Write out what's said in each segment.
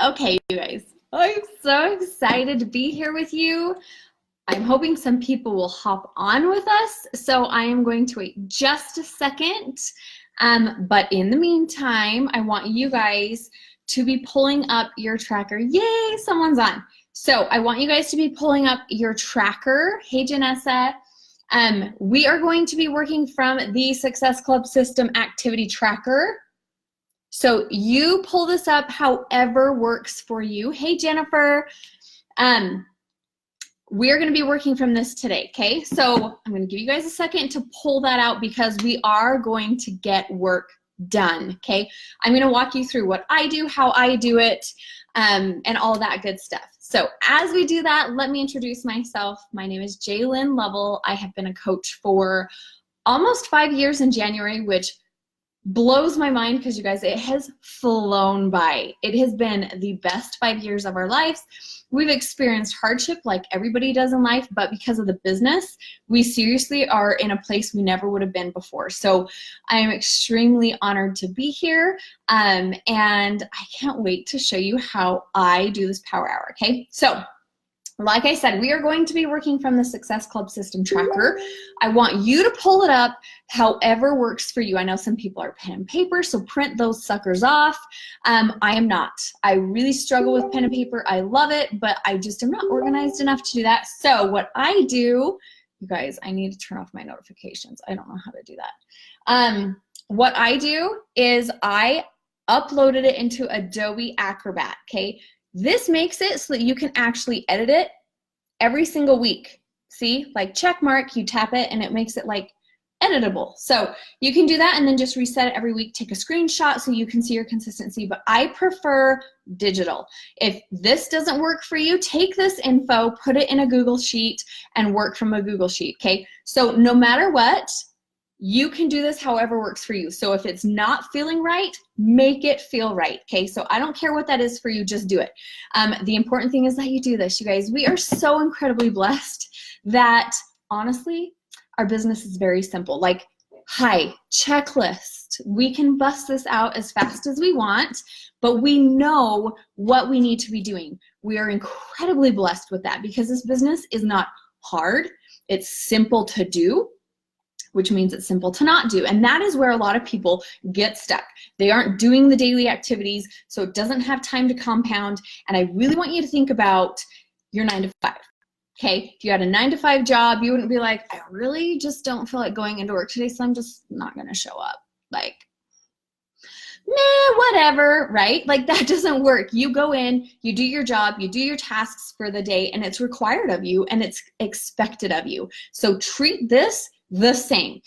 Okay, you guys, I'm so excited to be here with you. I'm hoping some people will hop on with us, so I am going to wait just a second. But in the meantime, I want you guys to be pulling up your tracker. Yay, someone's on. So I want you guys to be pulling up your tracker. Hey, Janessa. We are going to be working from the Success Club System Activity Tracker. So you pull this up however works for you. Hey, Jennifer. We're going to be working from this today, okay? So I'm going to give you guys a second to pull that out because we are going to get work done, okay? I'm going to walk you through what I do, how I do it, and all that good stuff. So as we do that, let me introduce myself. My name is Jaelyn Lovell. I have been a coach for almost 5 years in January, which blows my mind because you guys, it has flown by. It has been the best 5 years of our lives. We've experienced hardship like everybody does in life, but because of the business, we seriously are in a place we never would have been before. So I am extremely honored to be here, and I can't wait to show you how I do this power hour, okay? So like I said, we are going to be working from the Success Club System Tracker. I want you to pull it up however works for you. I know some people are pen and paper, so print those suckers off. I am not. I really struggle with pen and paper. I love it, but I just am not organized enough to do that. So what I do, you guys, I need to turn off my notifications. I don't know how to do that. What I do is I uploaded it into Adobe Acrobat, okay? This makes it so that you can actually edit it every single week. See, like check mark, you tap it and it makes it like editable. So you can do that and then just reset it every week, take a screenshot so you can see your consistency, but I prefer digital. If this doesn't work for you, take this info, put it in a Google Sheet and work from a Google Sheet, okay? So no matter what, you can do this however works for you. So if it's not feeling right, make it feel right, okay? So I don't care what that is for you, just do it. The important thing is that you do this, you guys. We are so incredibly blessed that, honestly, our business is very simple. Like, hi, checklist. We can bust this out as fast as we want, but we know what we need to be doing. We are incredibly blessed with that because this business is not hard. It's simple to do, which means it's simple to not do. And that is where a lot of people get stuck. They aren't doing the daily activities, so it doesn't have time to compound. And I really want you to think about your 9 to 5. Okay, if you had a 9 to 5 job, you wouldn't be like, I really just don't feel like going into work today, so I'm just not gonna show up. Like, nah, whatever, right? Like that doesn't work. You go in, you do your job, you do your tasks for the day, and it's required of you and it's expected of you. So treat this the same.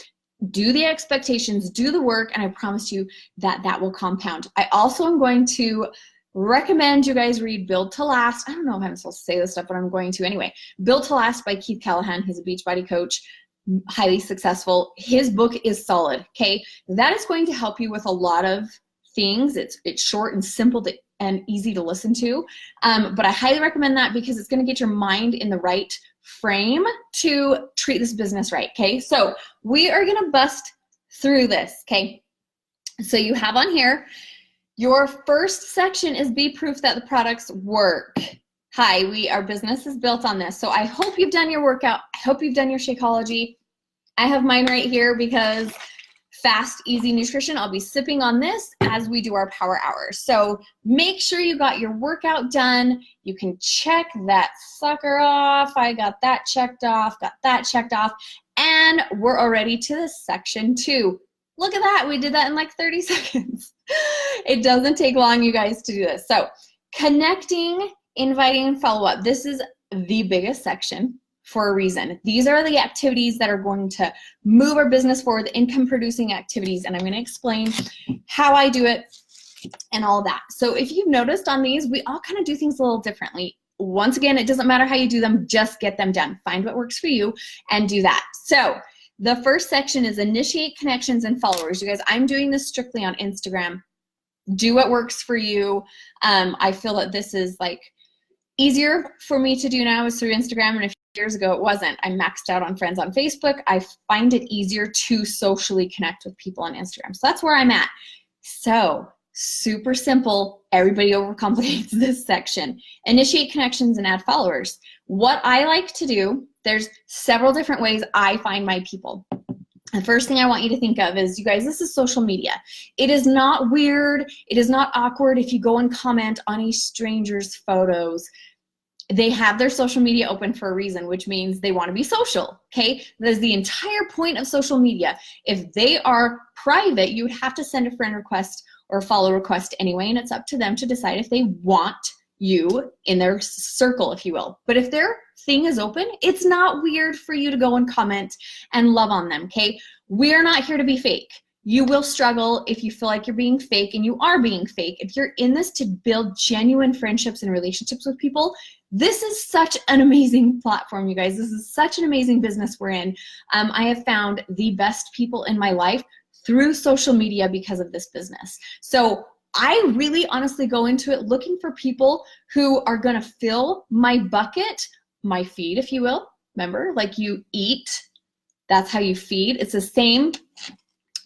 Do the expectations, do the work, and I promise you that that will compound. I also am going to recommend you guys read Build to Last. I don't know if I'm supposed to say this stuff, but I'm going to anyway. Build to Last by Keith Callahan. He's a Beachbody coach, highly successful. His book is solid, okay? That is going to help you with a lot of things. It's short and simple and easy to listen to, but I highly recommend that because it's going to get your mind in the right frame to treat this business right, okay? So we are going to bust through this, okay? So you have on here, your first section is be proof that the products work. Hi, our business is built on this. So I hope you've done your workout. I hope you've done your Shakeology. I have mine right here because fast, easy nutrition. I'll be sipping on this as we do our power hour. So make sure you got your workout done. You can check that sucker off. I got that checked off, got that checked off. And we're already to this section 2. Look at that. We did that in like 30 seconds. It doesn't take long, you guys, to do this. So connecting, inviting, and follow up. This is the biggest section for a reason. These are the activities that are going to move our business forward, the income producing activities, and I'm going to explain how I do it and all that. So if you've noticed on these, we all kind of do things a little differently. Once again, it doesn't matter how you do them, just get them done. Find what works for you and do that. So the first section is initiate connections and followers. You guys, I'm doing this strictly on Instagram. Do what works for you. I feel that this is like easier for me to do now is through Instagram, and a few years ago it wasn't. I maxed out on friends on Facebook. I find it easier to socially connect with people on Instagram. So that's where I'm at. So Super simple. Everybody overcomplicates this section. Initiate connections and add followers. What I like to do, there's several different ways I find my people. The first thing I want you to think of is, you guys, this is social media. It is not weird. It is not awkward if you go and comment on a stranger's photos. They have their social media open for a reason, which means they want to be social, okay? That is the entire point of social media. If they are private, you would have to send a friend request or a follow request anyway, and it's up to them to decide if they want you in their circle, if you will. But if their thing is open, it's not weird for you to go and comment and love on them, okay? We're not here to be fake. You will struggle if you feel like you're being fake, and you are being fake. If you're in this to build genuine friendships and relationships with people, this is such an amazing platform, you guys. This is such an amazing business we're in. I have found the best people in my life through social media because of this business. So I really honestly go into it looking for people who are gonna fill my bucket, my feed, if you will. Remember, like you eat, that's how you feed. It's the same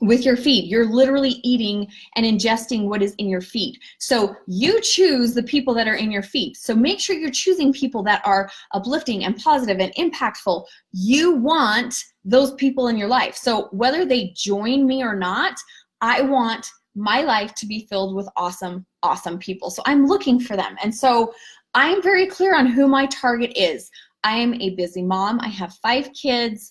with your feed. You're literally eating and ingesting what is in your feed. So you choose the people that are in your feed. So make sure you're choosing people that are uplifting and positive and impactful. You want those people in your life. So whether they join me or not, I want my life to be filled with awesome, awesome people. So I'm looking for them. And so I'm very clear on who my target is. I am a busy mom. I have 5 kids.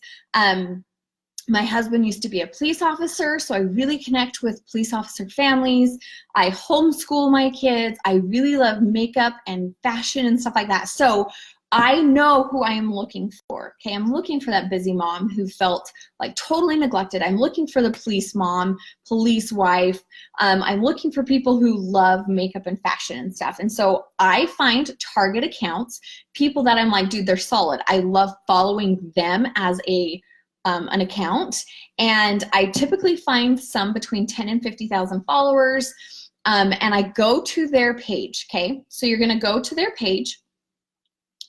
My husband used to be a police officer, so I really connect with police officer families. I homeschool my kids. I really love makeup and fashion and stuff like that. So I know who I am looking for, okay? I'm looking for that busy mom who felt like totally neglected. I'm looking for the police mom, police wife. I'm looking for people who love makeup and fashion and stuff. And so I find target accounts, people that I'm like, dude, they're solid. I love following them as an account, and I typically find some between 10 and 50,000 followers, and I go to their page, okay? So you're gonna go to their page,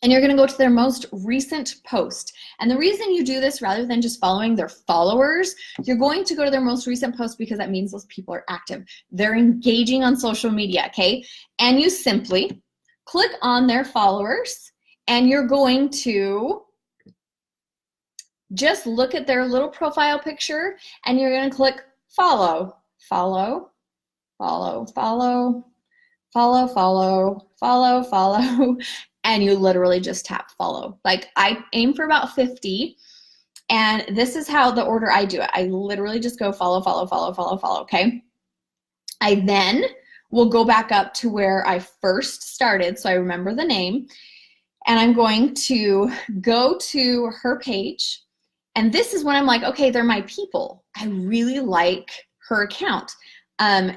and you're gonna go to their most recent post. And the reason you do this, rather than just following their followers, you're going to go to their most recent post because that means those people are active. They're engaging on social media, okay? And you simply click on their followers, and you're going to just look at their little profile picture, and you're going to click follow, follow, follow, follow, follow, follow, follow, follow, and you literally just tap follow. Like I aim for about 50, and this is how the order I do it. I literally just go follow, follow, follow, follow, follow, okay? I then will go back up to where I first started, so I remember the name, and I'm going to go to her page. And this is when I'm like, okay, they're my people. I really like her account.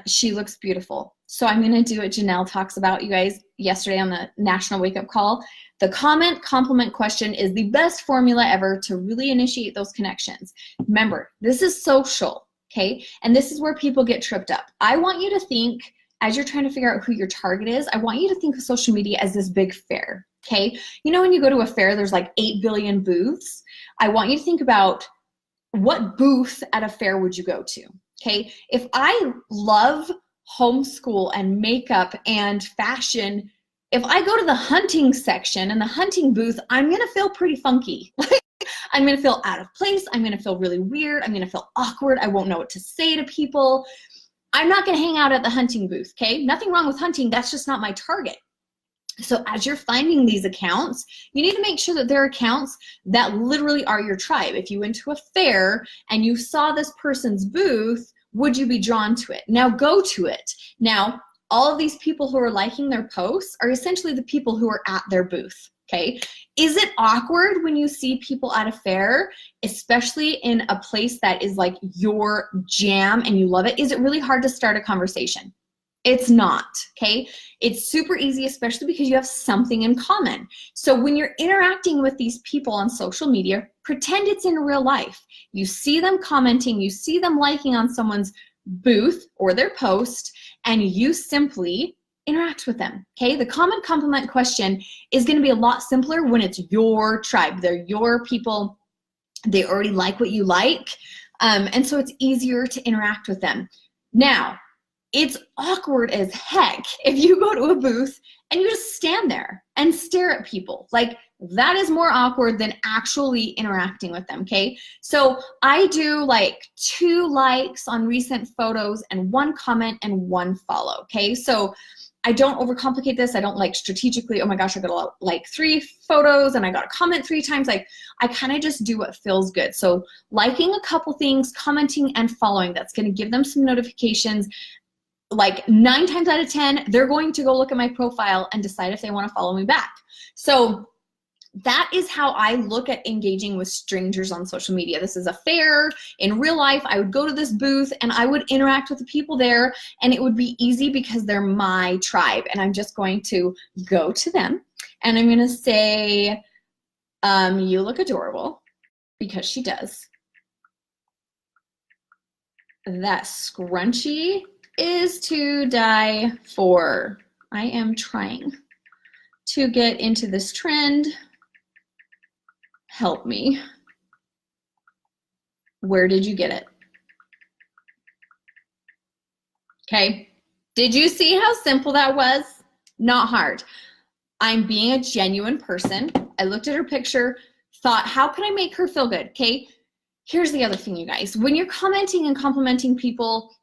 She looks beautiful. So I'm gonna do what Janelle talks about, you guys, yesterday on the National Wake Up Call. The comment compliment question is the best formula ever to really initiate those connections. Remember, this is social, okay? And this is where people get tripped up. I want you to think, as you're trying to figure out who your target is, I want you to think of social media as this big fair, okay? You know when you go to a fair, there's like 8 billion booths? I want you to think about what booth at a fair would you go to, okay? If I love homeschool and makeup and fashion, if I go to the hunting section and the hunting booth, I'm gonna feel pretty funky. I'm gonna feel out of place. I'm gonna feel really weird. I'm gonna feel awkward. I won't know what to say to people. I'm not gonna hang out at the hunting booth, okay? Nothing wrong with hunting, that's just not my target. So as you're finding these accounts, you need to make sure that they're accounts that literally are your tribe. If you went to a fair and you saw this person's booth, would you be drawn to it? Now go to it. Now, all of these people who are liking their posts are essentially the people who are at their booth, okay? Is it awkward when you see people at a fair, especially in a place that is like your jam and you love it? Is it really hard to start a conversation? It's not, okay? It's super easy, especially because you have something in common. So when you're interacting with these people on social media, pretend it's in real life. You see them commenting, you see them liking on someone's booth or their post, and you simply interact with them, okay? The comment compliment question is gonna be a lot simpler when it's your tribe. They're your people. They already like what you like. And so it's easier to interact with them. Now, it's awkward as heck if you go to a booth and you just stand there and stare at people. Like, that is more awkward than actually interacting with them, okay? So I do like 2 likes on recent photos and 1 comment and 1 follow, okay? So I don't overcomplicate this. I don't like strategically, oh my gosh, I got like 3 photos and I got a comment 3 times. Like, I kind of just do what feels good. So liking a couple things, commenting and following, that's gonna give them some notifications. Like 9 times out of 10, they're going to go look at my profile and decide if they want to follow me back. So that is how I look at engaging with strangers on social media. This is a fair. In real life, I would go to this booth and I would interact with the people there, and it would be easy because they're my tribe. And I'm just going to go to them and I'm going to say, you look adorable, because she does. That scrunchie is to die for. I am trying to get into this trend. Help me. Where did you get it? Okay. Did you see how simple that was? Not hard. I'm being a genuine person. I looked at her picture, thought, how can I make her feel good? Okay. Here's the other thing, you guys. When you're commenting and complimenting people,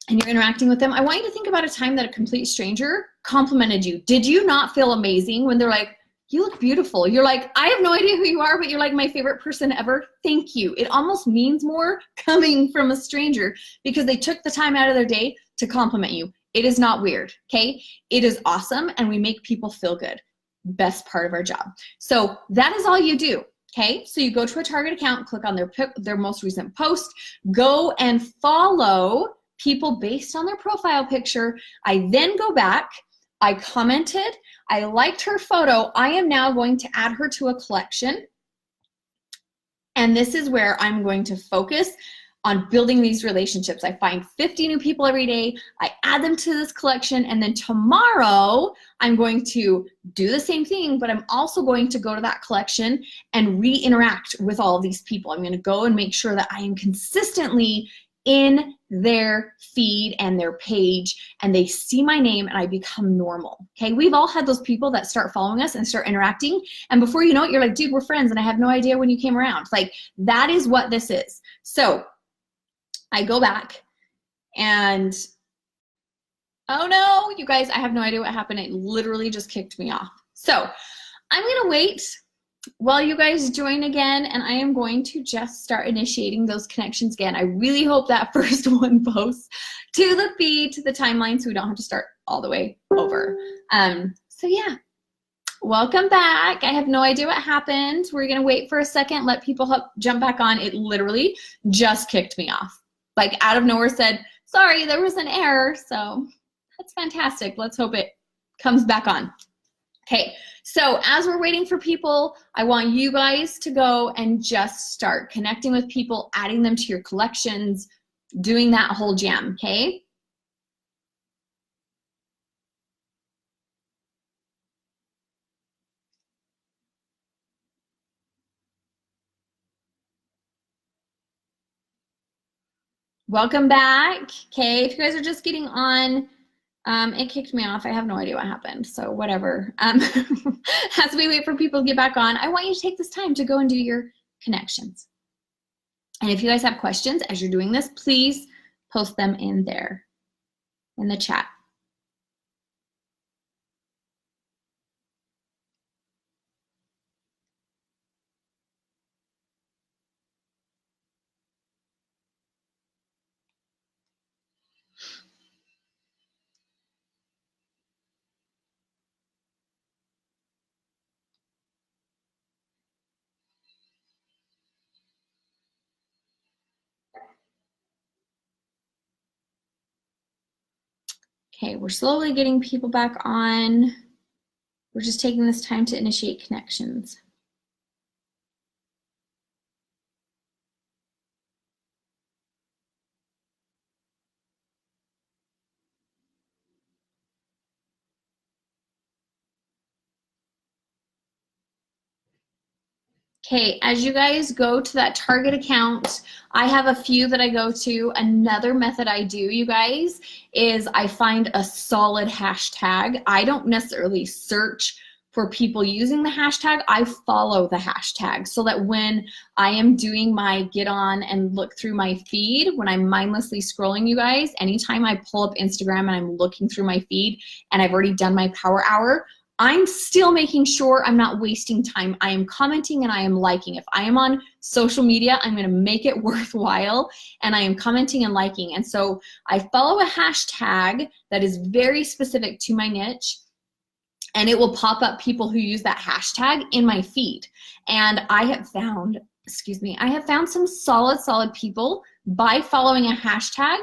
and you're interacting with them, I want you to think about a time that a complete stranger complimented you. Did you not feel amazing when they're like, you look beautiful? You're like, I have no idea who you are, but you're like my favorite person ever. Thank you. It almost means more coming from a stranger because they took the time out of their day to compliment you. It is not weird, okay? It is awesome, and we make people feel good. Best part of our job. So that is all you do. Okay, so you go to a target account, click on their most recent post, go and follow people based on their profile picture. I then go back, I commented, I liked her photo. I am now going to add her to a collection. And this is where I'm going to focus on building these relationships. I find 50 new people every day, I add them to this collection, and then tomorrow I'm going to do the same thing, but I'm also going to go to that collection and re-interact with all of these people. I'm gonna go and make sure that I am consistently in their feed and their page, and they see my name and I become normal, okay? We've all had those people that start following us and start interacting, and before you know it, you're like, dude, we're friends, and I have no idea when you came around. Like, that is what this is. So I go back and, oh no, you guys, I have no idea what happened. It literally just kicked me off. So I'm gonna wait while you guys join again, and I am going to just start initiating those connections again. I really hope that first one posts to the feed, to the timeline, so we don't have to start all the way over. So yeah, welcome back. I have no idea what happened. We're gonna wait for a second, let people jump back on. It literally just kicked me off. Like, out of nowhere said, sorry, there was an error. So that's fantastic. Let's hope it comes back on. Okay, so as we're waiting for people, I want you guys to go and just start connecting with people, adding them to your collections, doing that whole jam, okay? Welcome back. Okay, if you guys are just getting on, it kicked me off. I have no idea what happened, so whatever. As we wait for people to get back on, I want you to take this time to go and do your connections. And if you guys have questions as you're doing this, please post them in there, in the chat. Okay, we're slowly getting people back on. We're just taking this time to initiate connections. Okay, as you guys go to that target account, I have a few that I go to. Another method I do, you guys, is I find a solid hashtag. I don't necessarily search for people using the hashtag. I follow the hashtag so that when I am doing my get on and look through my feed, when I'm mindlessly scrolling, you guys, anytime I pull up Instagram and I'm looking through my feed and I've already done my power hour, I'm still making sure I'm not wasting time. I am commenting and I am liking. If I am on social media, I'm going to make it worthwhile, and I am commenting and liking. And so I follow a hashtag that is very specific to my niche, and it will pop up people who use that hashtag in my feed. And I have found, I have found some solid people by following a hashtag.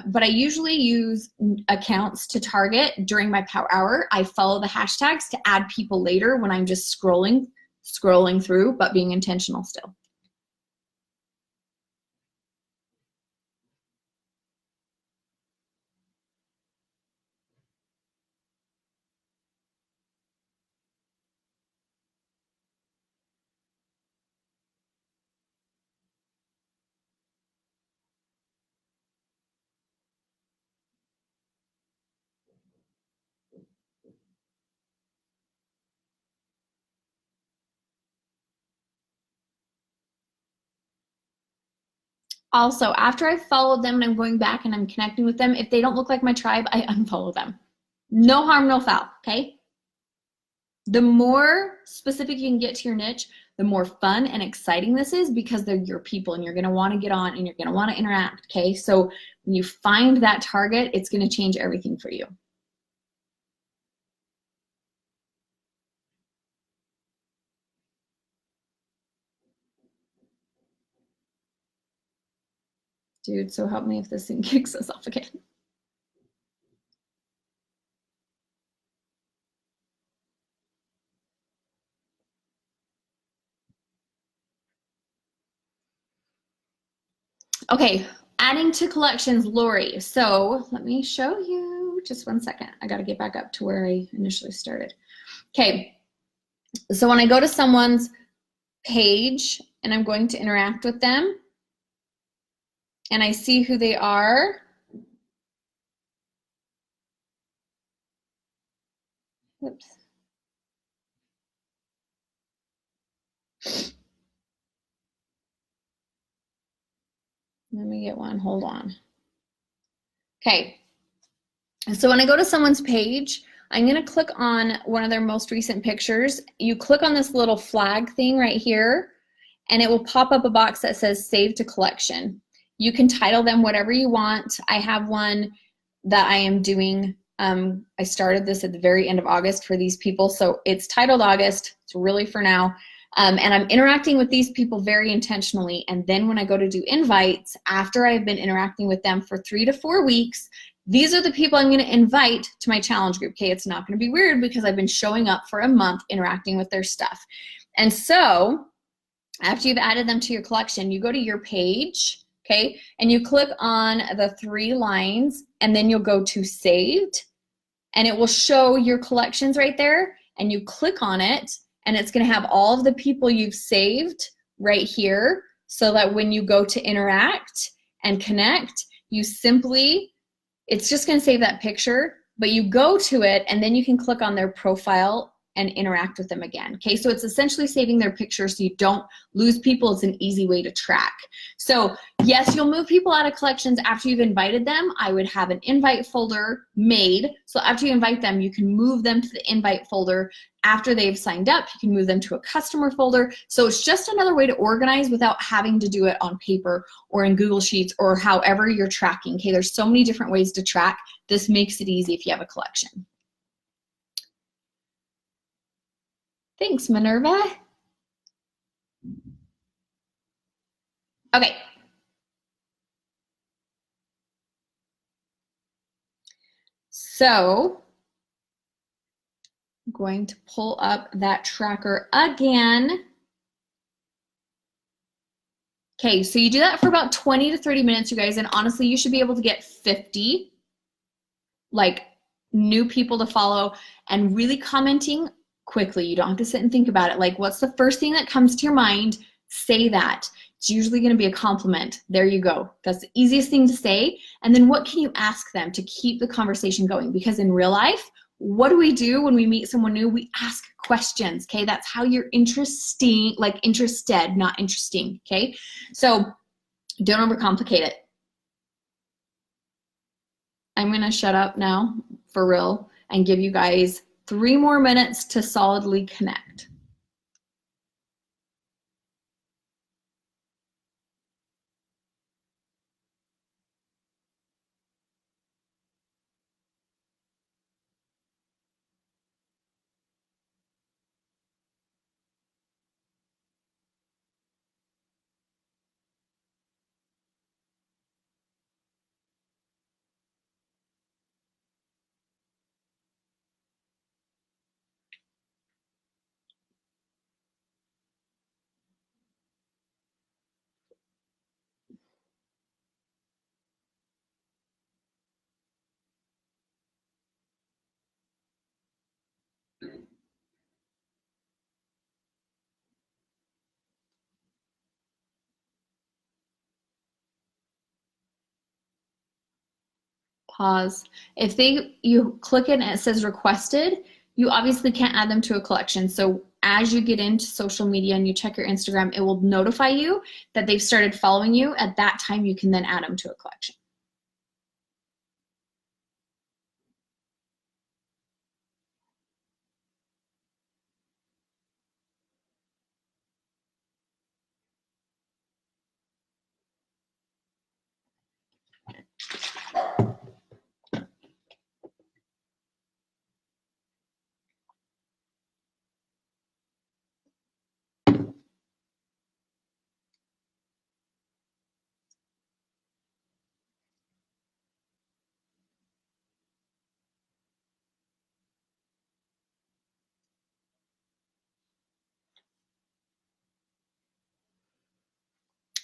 But I usually use accounts to target during my power hour. I follow the hashtags to add people later when I'm just scrolling through, but being intentional still. Also, after I've followed them and I'm going back and I'm connecting with them, if they don't look like my tribe, I unfollow them. No harm, no foul, okay? The more specific you can get to your niche, the more fun and exciting this is, because they're your people and you're gonna wanna get on and you're gonna wanna interact, okay? So when you find that target, it's gonna change everything for you. Dude, so help me if this thing kicks us off again. Okay, adding to collections, Lori. So let me show you, just one second. I gotta get back up to where I initially started. Okay, so when I go to someone's page and I'm going to interact with them and I see who they are, whoops. Let me get one, hold on. Okay, so when I go to someone's page, I'm gonna click on one of their most recent pictures. You click on this little flag thing right here, and it will pop up a box that says Save to Collection. You can title them whatever you want. I have one that I am doing. I started this at the very end of August for these people, so it's titled August. It's really for now. And I'm interacting with these people very intentionally. And then when I go to do invites, after I've been interacting with them for 3 to 4 weeks, these are the people I'm gonna invite to my challenge group. Okay, it's not gonna be weird because I've been showing up for a month interacting with their stuff. And so after you've added them to your collection, you go to your page, okay, and you click on the 3 lines, and then you'll go to Saved, and it will show your collections right there, and you click on it, and it's gonna have all of the people you've saved right here, so that when you go to interact and connect, you simply, it's just gonna save that picture, but you go to it and then you can click on their profile and interact with them again. Okay, so it's essentially saving their picture so you don't lose people. It's an easy way to track. So yes, you'll move people out of collections after you've invited them. I would have an invite folder made. So after you invite them, you can move them to the invite folder. After they've signed up, you can move them to a customer folder. So it's just another way to organize without having to do it on paper or in Google Sheets or however you're tracking. Okay, there's so many different ways to track. This makes it easy if you have a collection. Thanks, Minerva. Okay. So I'm going to pull up that tracker again. Okay, so you do that for about 20 to 30 minutes, you guys, and honestly, you should be able to get 50 like new people to follow and really commenting quickly. You don't have to sit and think about it. Like, what's the first thing that comes to your mind? Say that. It's usually going to be a compliment. There you go. That's the easiest thing to say. And then what can you ask them to keep the conversation going? Because in real life, what do we do when we meet someone new? We ask questions, okay? That's how you're interested, not interesting, okay? So don't overcomplicate it. I'm going to shut up now for real and give you guys 3 more minutes to solidly connect. Pause. If you click it and it says requested, you obviously can't add them to a collection. So as you get into social media and you check your Instagram, it will notify you that they've started following you. At that time, you can then add them to a collection.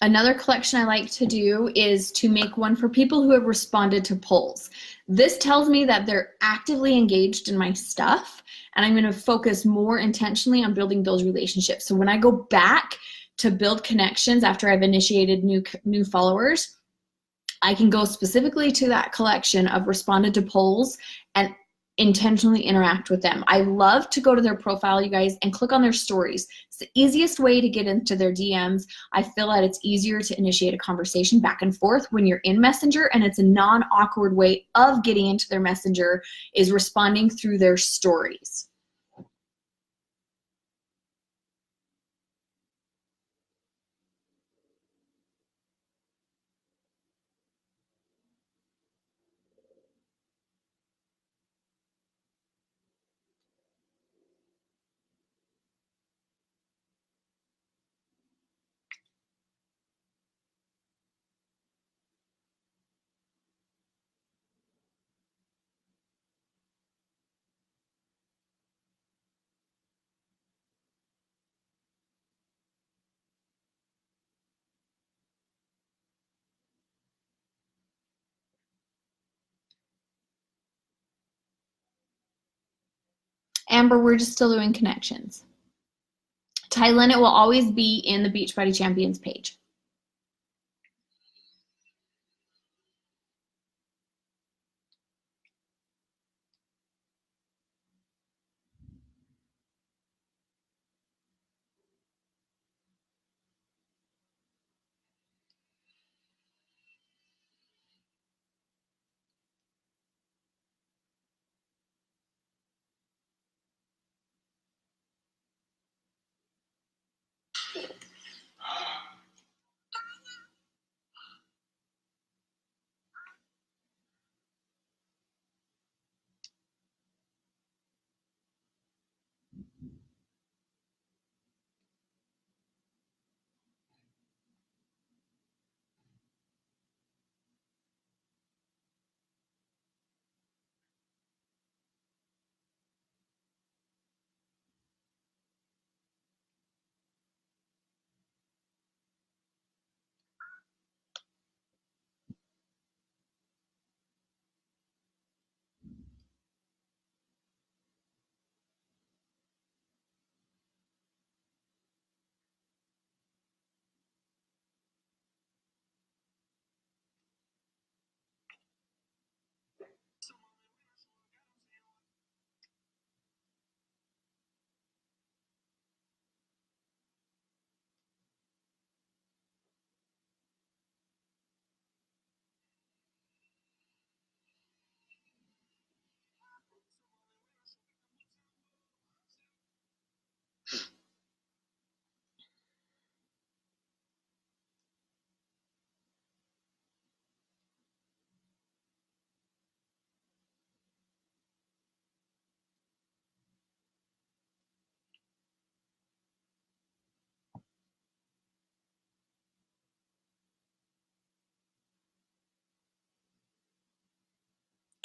Another collection I like to do is to make one for people who have responded to polls. This tells me that they're actively engaged in my stuff, and I'm going to focus more intentionally on building those relationships. So when I go back to build connections after I've initiated new followers, I can go specifically to that collection of responded to polls and intentionally interact with them. I love to go to their profile, you guys, and click on their stories. It's the easiest way to get into their DMs. I feel that it's easier to initiate a conversation back and forth when you're in Messenger, and it's a non-awkward way of getting into their Messenger is responding through their stories. Amber, we're just still doing connections. Jaelyn, it will always be in the Beachbody Champions page.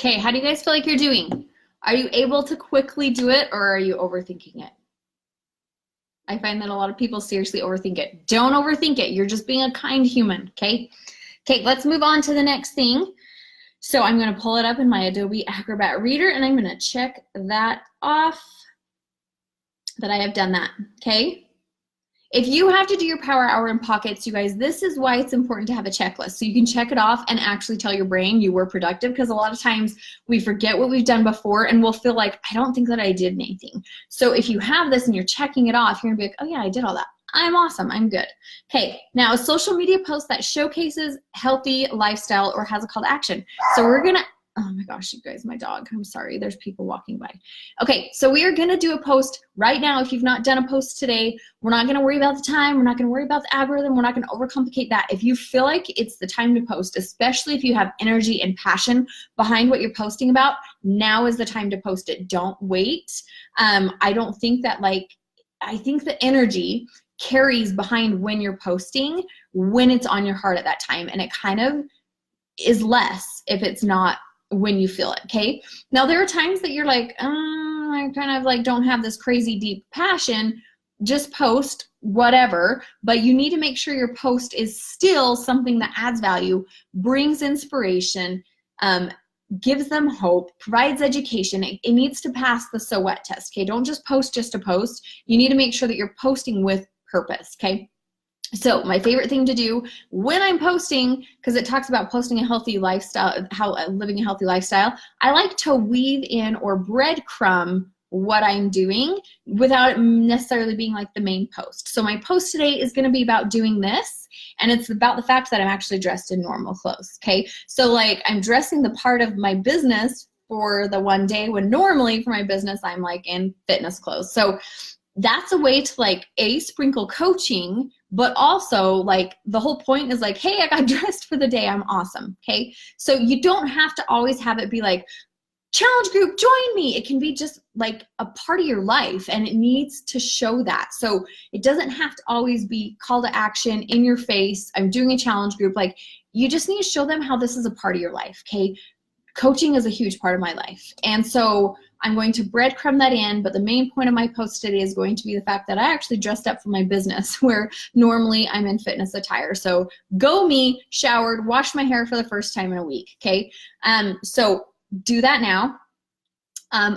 Okay, how do you guys feel like you're doing? Are you able to quickly do it, or are you overthinking it? I find that a lot of people seriously overthink it. Don't overthink it. You're just being a kind human, okay? Okay, let's move on to the next thing. So I'm going to pull it up in my Adobe Acrobat Reader, and I'm going to check that off that I have done that, okay? If you have to do your power hour in pockets, you guys, this is why it's important to have a checklist. So you can check it off and actually tell your brain you were productive, because a lot of times we forget what we've done before and we'll feel like, I don't think that I did anything. So if you have this and you're checking it off, you're gonna be like, oh yeah, I did all that. I'm awesome, I'm good. Okay, now a social media post that showcases healthy lifestyle or has a call to action. So we're gonna, oh my gosh, you guys, my dog, I'm sorry, there's people walking by. Okay, so we are gonna do a post right now. If you've not done a post today, we're not gonna worry about the time, we're not gonna worry about the algorithm, we're not gonna overcomplicate that. If you feel like it's the time to post, especially if you have energy and passion behind what you're posting about, now is the time to post it. Don't wait. I don't think that I think the energy carries behind when you're posting, when it's on your heart at that time, and it kind of is less if it's not when you feel it, okay? Now there are times that you're like, I kind of like don't have this crazy deep passion. Just post whatever, but you need to make sure your post is still something that adds value, brings inspiration, gives them hope, provides education. It needs to pass the so what test, okay? Don't just to post. You need to make sure that you're posting with purpose, okay? So my favorite thing to do when I'm posting, because it talks about posting a healthy lifestyle, living a healthy lifestyle, I like to weave in or breadcrumb what I'm doing without it necessarily being like the main post. So my post today is going to be about doing this, and it's about the fact that I'm actually dressed in normal clothes, okay? So like I'm dressing the part of my business for the one day when normally for my business I'm like in fitness clothes. So that's a way to like sprinkle coaching, but also like the whole point is like, hey, I got dressed for the day, I'm awesome, okay? So you don't have to always have it be like, challenge group, join me. It can be just like a part of your life, and it needs to show that. So it doesn't have to always be call to action, in your face, I'm doing a challenge group. Like you just need to show them how this is a part of your life, okay? Coaching is a huge part of my life. And so I'm going to breadcrumb that in, but the main point of my post today is going to be the fact that I actually dressed up for my business where normally I'm in fitness attire. So go me, showered, washed my hair for the first time in a week, okay? So do that now.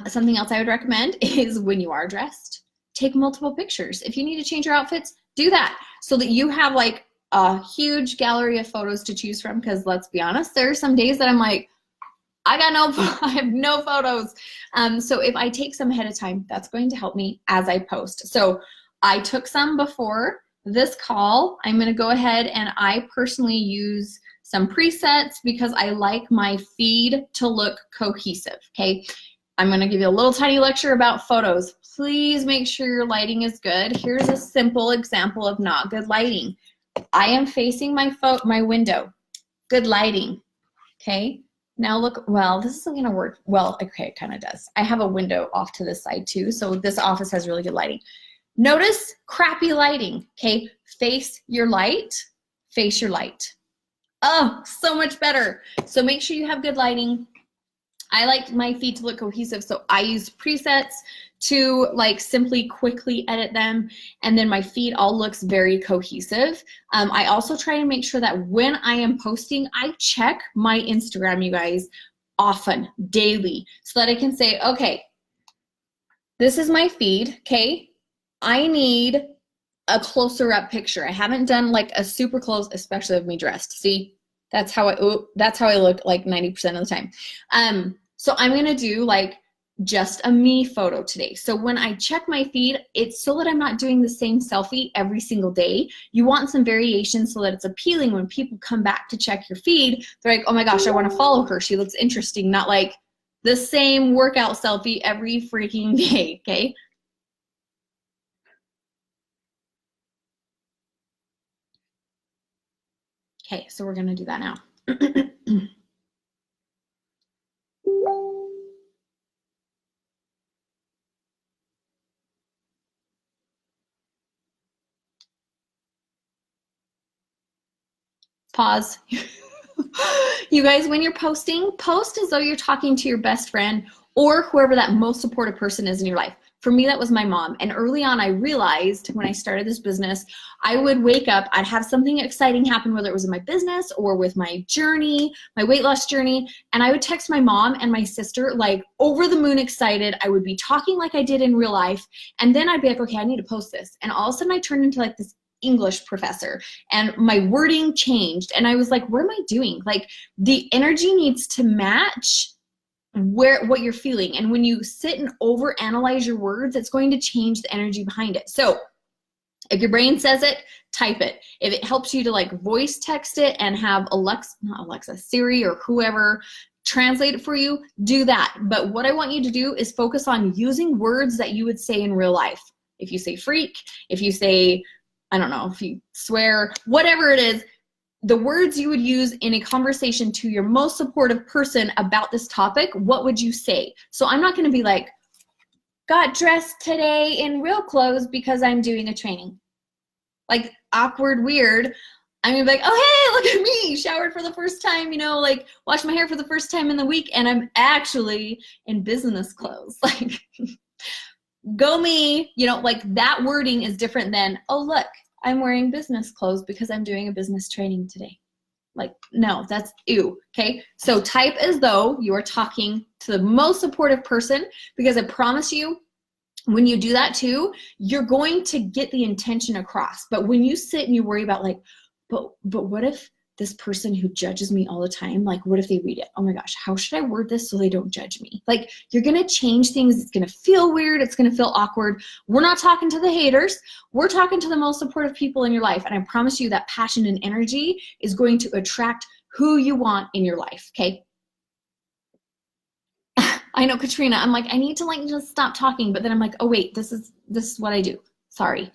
Something else I would recommend is when you are dressed, take multiple pictures. If you need to change your outfits, do that so that you have like a huge gallery of photos to choose from, because let's be honest, there are some days that I'm like, I have no photos. So if I take some ahead of time, that's going to help me as I post. So I took some before this call. I'm going to go ahead and I personally use some presets because I like my feed to look cohesive, okay? I'm going to give you a little tiny lecture about photos. Please make sure your lighting is good. Here's a simple example of not good lighting. I am facing my window. Good lighting, okay? Now look, well, this isn't gonna work. Well, okay, it kind of does. I have a window off to this side too, so this office has really good lighting. Notice crappy lighting, okay? Face your light, face your light. Oh, so much better. So make sure you have good lighting. I like my feed to look cohesive, so I use presets to like simply quickly edit them, and then my feed all looks very cohesive. I also try to make sure that when I am posting, I check my Instagram, you guys, often, daily, so that I can say, okay, this is my feed, okay? I need a closer up picture. I haven't done like a super close, especially of me dressed. See, that's how I look like 90% of the time. So I'm gonna do like just a me photo today. So when I check my feed, it's so that I'm not doing the same selfie every single day. You want some variation so that it's appealing when people come back to check your feed. They're like, oh my gosh, I want to follow her. She looks interesting. Not like the same workout selfie every freaking day, okay? Okay, so we're gonna do that now. Pause. You guys, when you're posting, post as though you're talking to your best friend or whoever that most supportive person is in your life. For me, that was my mom. And early on, I realized when I started this business, I would wake up, I'd have something exciting happen, whether it was in my business or with my journey, my weight loss journey. And I would text my mom and my sister, like over the moon excited. I would be talking like I did in real life. And then I'd be like, okay, I need to post this. And all of a sudden I turned into like this English professor and my wording changed. And I was like, what am I doing? Like the energy needs to match what you're feeling. And when you sit and overanalyze your words, it's going to change the energy behind it. So if your brain says it, type it. If it helps you to like voice text it and have Siri or whoever translate it for you, do that. But what I want you to do is focus on using words that you would say in real life. If you say freak, if you say, I don't know, if you swear, whatever it is, the words you would use in a conversation to your most supportive person about this topic, what would you say? So I'm not going to be like, got dressed today in real clothes because I'm doing a training. Like awkward, weird. I'm going to be like, oh, hey, look at me, showered for the first time, you know, like washed my hair for the first time in the week, and I'm actually in business clothes. Like, go me, you know, like that wording is different than, oh, look, I'm wearing business clothes because I'm doing a business training today. Like, no, that's ew, okay? So type as though you are talking to the most supportive person, because I promise you, when you do that too, you're going to get the intention across. But when you sit and you worry about like, but what if this person who judges me all the time, like what if they read it? Oh my gosh, how should I word this so they don't judge me? Like you're gonna change things. It's gonna feel weird. It's gonna feel awkward. We're not talking to the haters. We're talking to the most supportive people in your life. And I promise you that passion and energy is going to attract who you want in your life, okay? I know, Katrina, I'm like, I need to like just stop talking, but then I'm like, oh wait, this is what I do. Sorry.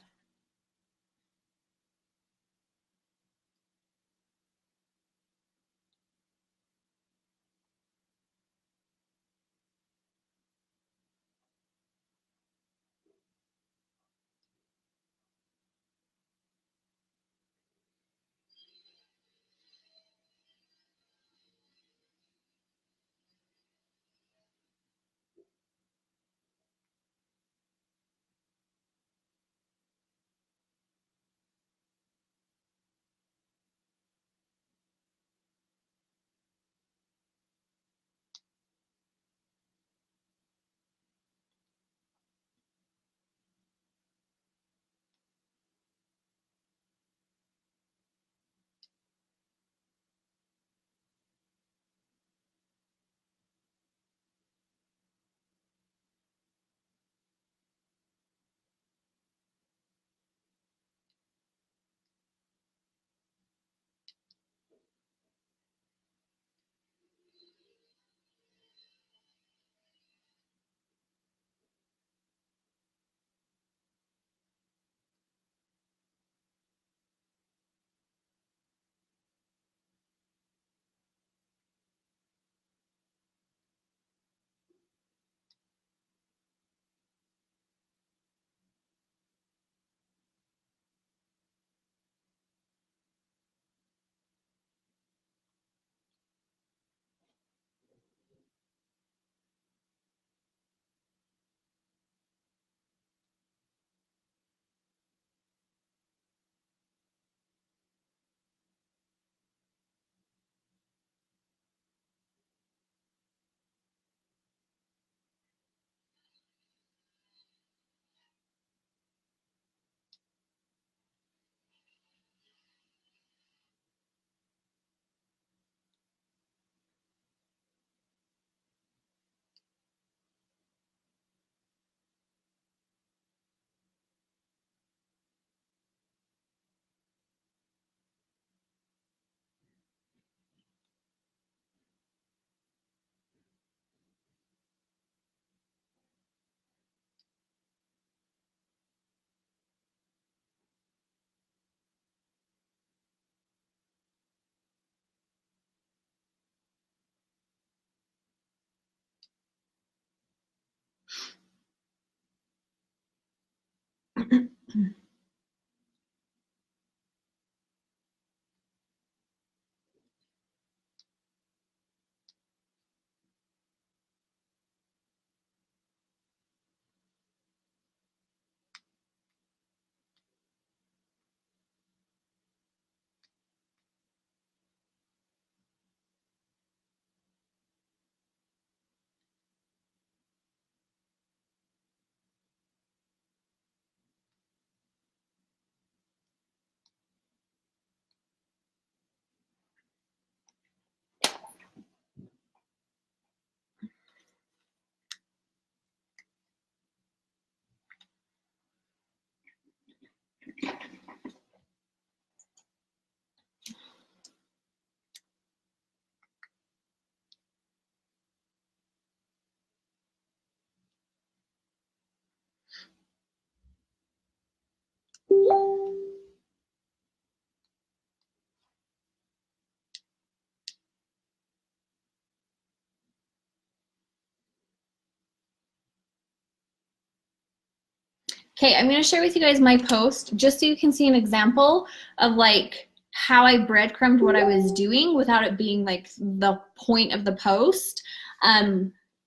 Okay, I'm gonna share with you guys my post just so you can see an example of like how I breadcrumbed what I was doing without it being like the point of the post,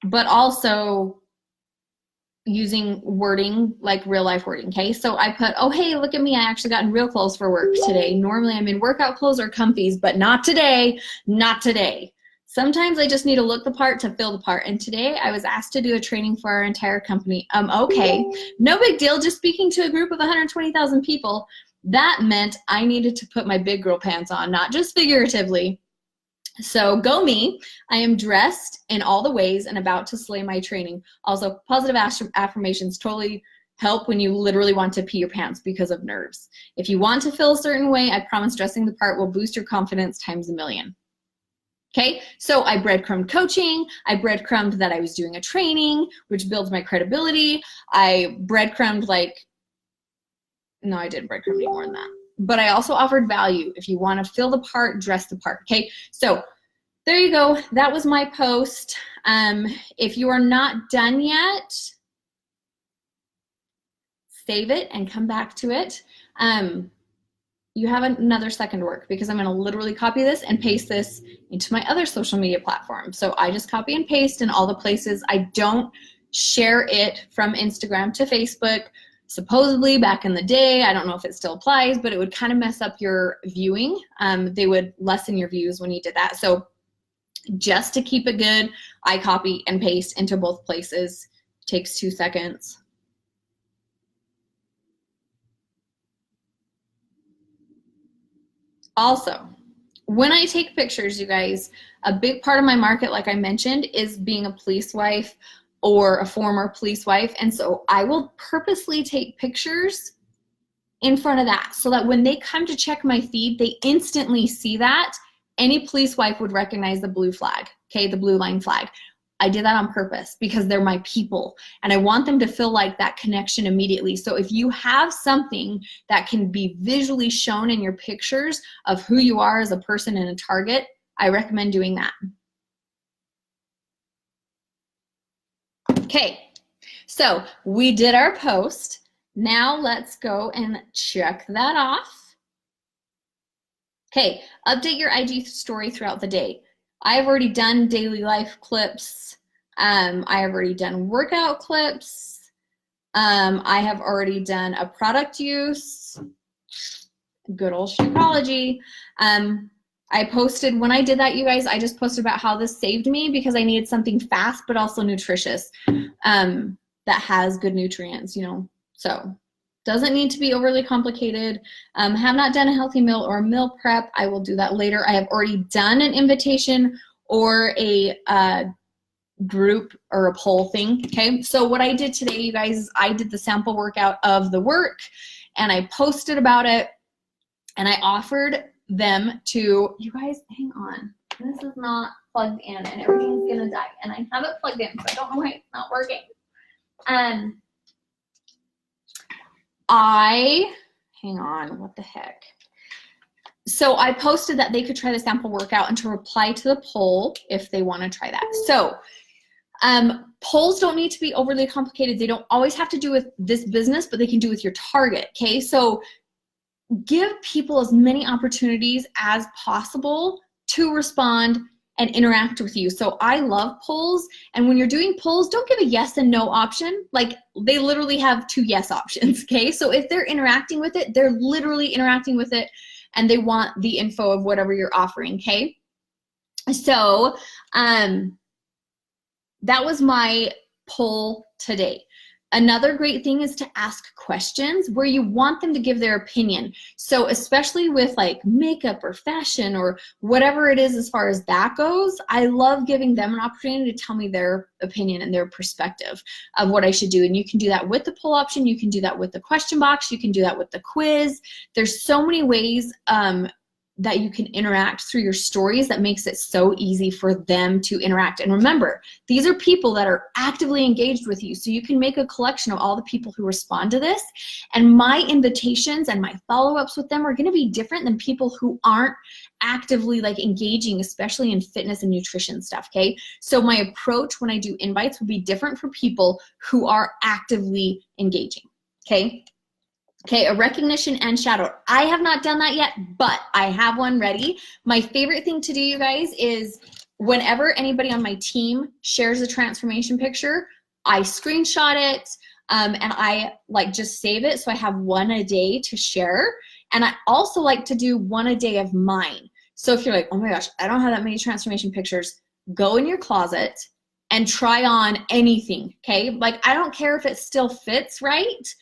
but also using wording, like real life wording, okay? So I put, oh, hey, look at me, I actually got in real clothes for work today. Normally I'm in workout clothes or comfies, but not today, not today. Sometimes I just need to look the part to fill the part. And today I was asked to do a training for our entire company. Okay, no big deal, just speaking to a group of 120,000 people. That meant I needed to put my big girl pants on, not just figuratively. So go me, I am dressed in all the ways and about to slay my training. Also, positive affirmations totally help when you literally want to pee your pants because of nerves. If you want to feel a certain way, I promise dressing the part will boost your confidence times a million. Okay, so I breadcrumbed coaching, I breadcrumbed that I was doing a training, which builds my credibility. I breadcrumbed no, I didn't breadcrumb any more than that. But I also offered value. If you want to fill the part, dress the part, okay? So there you go. That was my post. If you are not done yet, save it and come back to it. You have another second to work because I'm going to literally copy this and paste this into my other social media platform. So I just copy and paste in all the places. I don't share it from Instagram to Facebook. Supposedly back in the day, I don't know if it still applies, but it would kind of mess up your viewing. They would lessen your views when you did that. So just to keep it good, I copy and paste into both places. It takes 2 seconds. Also, when I take pictures, you guys, a big part of my market, like I mentioned, is being a police wife or a former police wife. And so I will purposely take pictures in front of that so that when they come to check my feed, they instantly see that. Any police wife would recognize the blue flag, okay, the blue line flag. I did that on purpose because they're my people and I want them to feel like that connection immediately. So if you have something that can be visually shown in your pictures of who you are as a person and a target, I recommend doing that. Okay, so we did our post. Now let's go and check that off. Okay, update your IG story throughout the day. I've already done daily life clips. I have already done workout clips. I have already done a product use. Good old Shakeology. I posted, when I did that, you guys, I just posted about how this saved me because I needed something fast but also nutritious that has good nutrients, you know. So doesn't need to be overly complicated. Have not done a healthy meal or meal prep. I will do that later. I have already done an invitation or a group or a poll thing, okay? So what I did today, you guys, is I did the sample workout of the work and I posted about it and I offered them to, you guys, hang on. This is not plugged in and everything's gonna die. And I have it plugged in, so I don't know why it's not working. Hang on, what the heck? So I posted that they could try the sample workout and to reply to the poll if they want to try that. So polls don't need to be overly complicated. They don't always have to do with this business, but they can do with your target, okay? So give people as many opportunities as possible to respond and interact with you. So I love polls, and when you're doing polls, don't give a yes and no option. Like, they literally have 2 yes options, okay? So if they're interacting with it, they're literally interacting with it, and they want the info of whatever you're offering, okay? So that was my poll today. Another great thing is to ask questions where you want them to give their opinion. So especially with like makeup or fashion or whatever it is as far as that goes, I love giving them an opportunity to tell me their opinion and their perspective of what I should do. And you can do that with the poll option. You can do that with the question box. You can do that with the quiz. There's so many ways that you can interact through your stories that makes it so easy for them to interact. And remember, these are people that are actively engaged with you, so you can make a collection of all the people who respond to this. And my invitations and my follow-ups with them are gonna be different than people who aren't actively like engaging, especially in fitness and nutrition stuff, okay? So my approach when I do invites will be different for people who are actively engaging. okay? Okay, a recognition and shout out. I have not done that yet, but I have one ready. My favorite thing to do, you guys, is whenever anybody on my team shares a transformation picture, I screenshot it and I like just save it so I have one a day to share. And I also like to do one a day of mine. So if you're like, oh my gosh, I don't have that many transformation pictures, go in your closet and try on anything, okay? Like I don't care if it still fits right,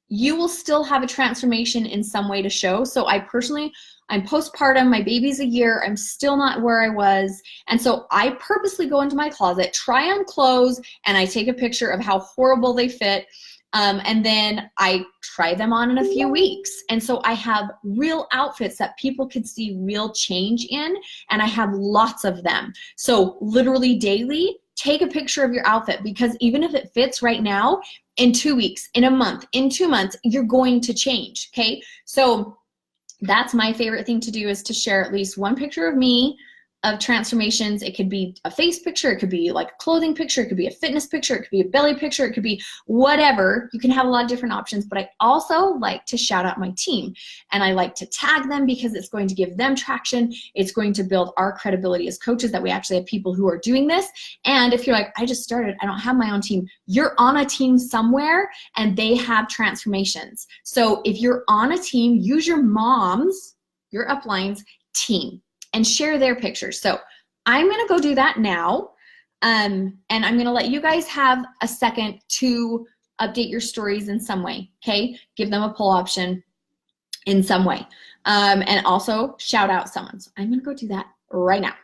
you will still have a transformation in some way to show. So I personally, I'm postpartum, my baby's a year, I'm still not where I was. And so I purposely go into my closet, try on clothes, and I take a picture of how horrible they fit. And then I try them on in a few weeks. And so I have real outfits that people can see real change in, and I have lots of them. So literally daily, take a picture of your outfit, because even if it fits right now, in 2 weeks, in a month, in 2 months, you're going to change, okay? So that's my favorite thing to do, is to share at least one picture of me, of transformations. It could be a face picture, it could be like a clothing picture, it could be a fitness picture, it could be a belly picture, it could be whatever. You can have a lot of different options, but I also like to shout out my team, and I like to tag them because it's going to give them traction. It's going to build our credibility as coaches that we actually have people who are doing this. And if you're like, I just started, I don't have my own team, you're on a team somewhere and they have transformations. So if you're on a team, use your mom's, your upline's team, and share their pictures. So I'm gonna go do that now. And I'm gonna let you guys have a second to update your stories in some way, okay? Give them a poll option in some way. And also shout out someone. So I'm gonna go do that right now.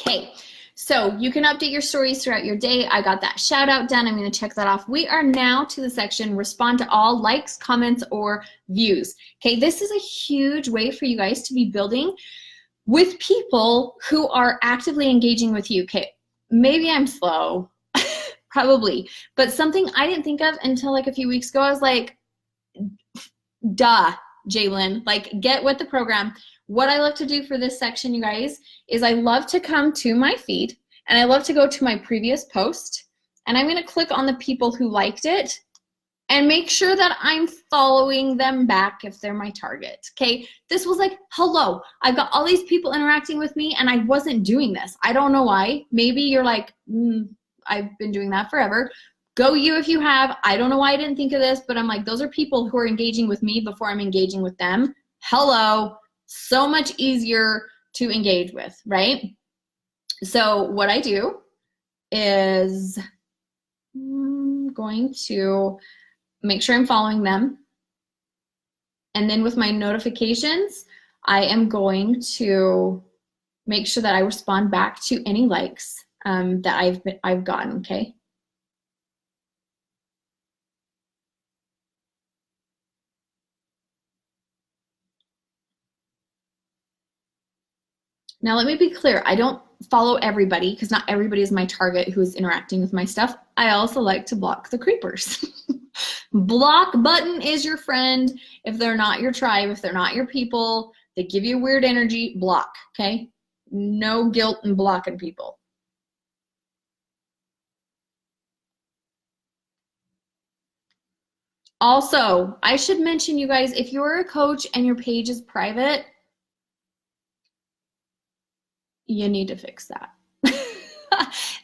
Okay, so you can update your stories throughout your day. I got that shout out done. I'm going to check that off. We are now to the section respond to all likes, comments, or views. Okay, this is a huge way for you guys to be building with people who are actively engaging with you. Okay, maybe I'm slow, probably, but something I didn't think of until like a few weeks ago. I was like, duh, Jaelyn, like get with the program. What I love to do for this section, you guys, is I love to come to my feed and I love to go to my previous post, and I'm gonna click on the people who liked it and make sure that I'm following them back if they're my target, okay? This was like, hello, I've got all these people interacting with me and I wasn't doing this. I don't know why. Maybe you're like, I've been doing that forever. Go you if you have. I don't know why I didn't think of this, but I'm like, those are people who are engaging with me before I'm engaging with them. Hello, so much easier to engage with, right? So what I do is I'm going to make sure I'm following them. And then with my notifications, I am going to make sure that I respond back to any likes. that I've gotten, okay? Now, let me be clear. I don't follow everybody because not everybody is my target who's interacting with my stuff. I also like to block the creepers. Block button is your friend. If they're not your tribe, if they're not your people, they give you weird energy, block, okay? No guilt in blocking people. Also, I should mention, you guys, if you're a coach and your page is private, you need to fix that.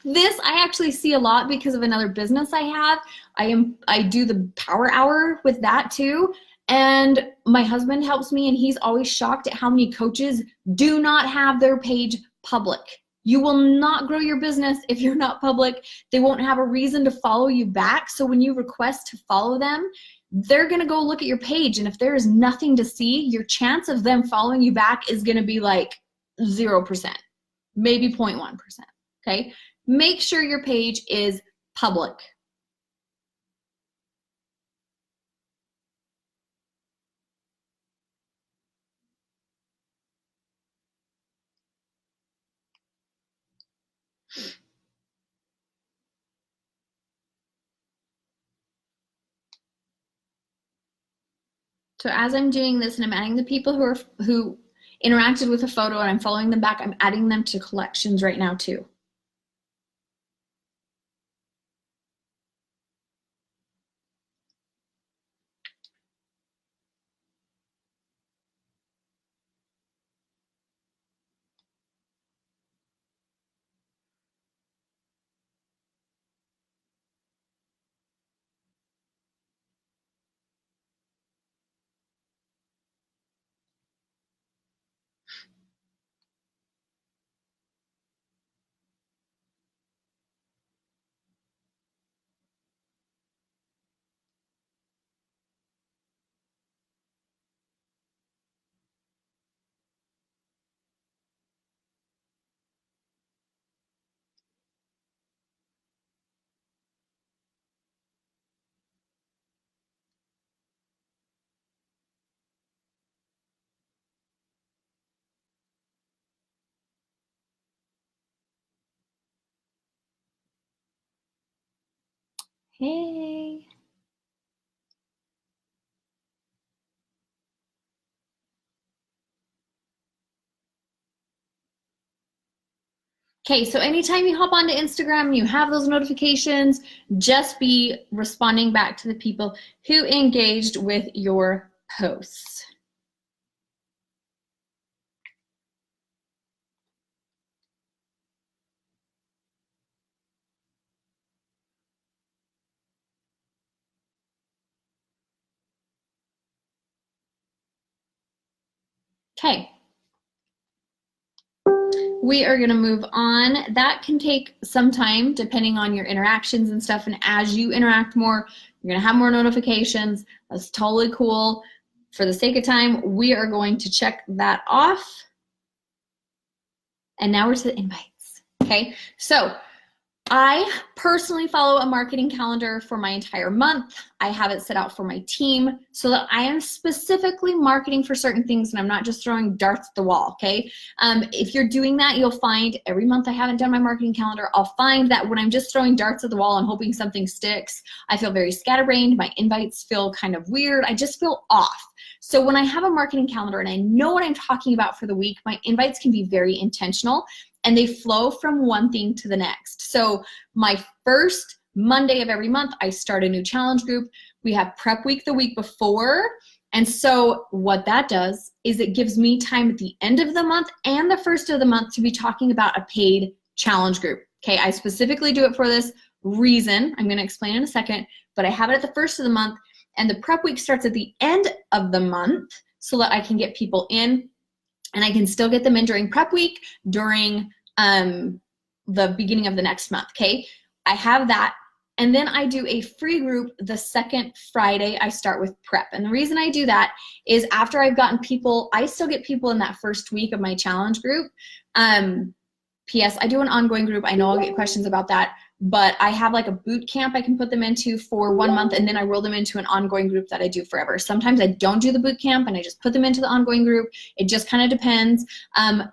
This I actually see a lot because of another business I have. I do the power hour with that too. And my husband helps me, and he's always shocked at how many coaches do not have their page public. You will not grow your business if you're not public. They won't have a reason to follow you back. So when you request to follow them, they're going to go look at your page. And if there is nothing to see, your chance of them following you back is going to be like 0%, maybe 0.1%. Okay? Make sure your page is public. So as I'm doing this and I'm adding the people who interacted with a photo and I'm following them back, I'm adding them to collections right now too. Hey. Okay, so anytime you hop onto Instagram, you have those notifications, just be responding back to the people who engaged with your posts. Okay. We are going to move on. That can take some time depending on your interactions and stuff. And as you interact more, you're going to have more notifications. That's totally cool. For the sake of time, we are going to check that off. And now we're to the invites. Okay, so I personally follow a marketing calendar for my entire month. I have it set out for my team so that I am specifically marketing for certain things and I'm not just throwing darts at the wall, okay? If you're doing that, you'll find every month I haven't done my marketing calendar, I'll find that when I'm just throwing darts at the wall and hoping something sticks, I feel very scatterbrained, my invites feel kind of weird, I just feel off. So when I have a marketing calendar and I know what I'm talking about for the week, my invites can be very intentional and they flow from one thing to the next. So my first Monday of every month, I start a new challenge group. We have prep week the week before. And so what that does is it gives me time at the end of the month and the first of the month to be talking about a paid challenge group. Okay, I specifically do it for this reason. I'm going to explain in a second, but I have it at the first of the month and the prep week starts at the end of the month so that I can get people in. And I can still get them in during prep week, during the beginning of the next month, okay? I have that. And then I do a free group the second Friday I start with prep. And the reason I do that is after I've gotten people, I still get people in that first week of my challenge group PS, I do an ongoing group. I know I'll get questions about that, but I have like a boot camp I can put them into for 1 month, and then I roll them into an ongoing group that I do forever. Sometimes I don't do the boot camp and I just put them into the ongoing group. It just kind of depends.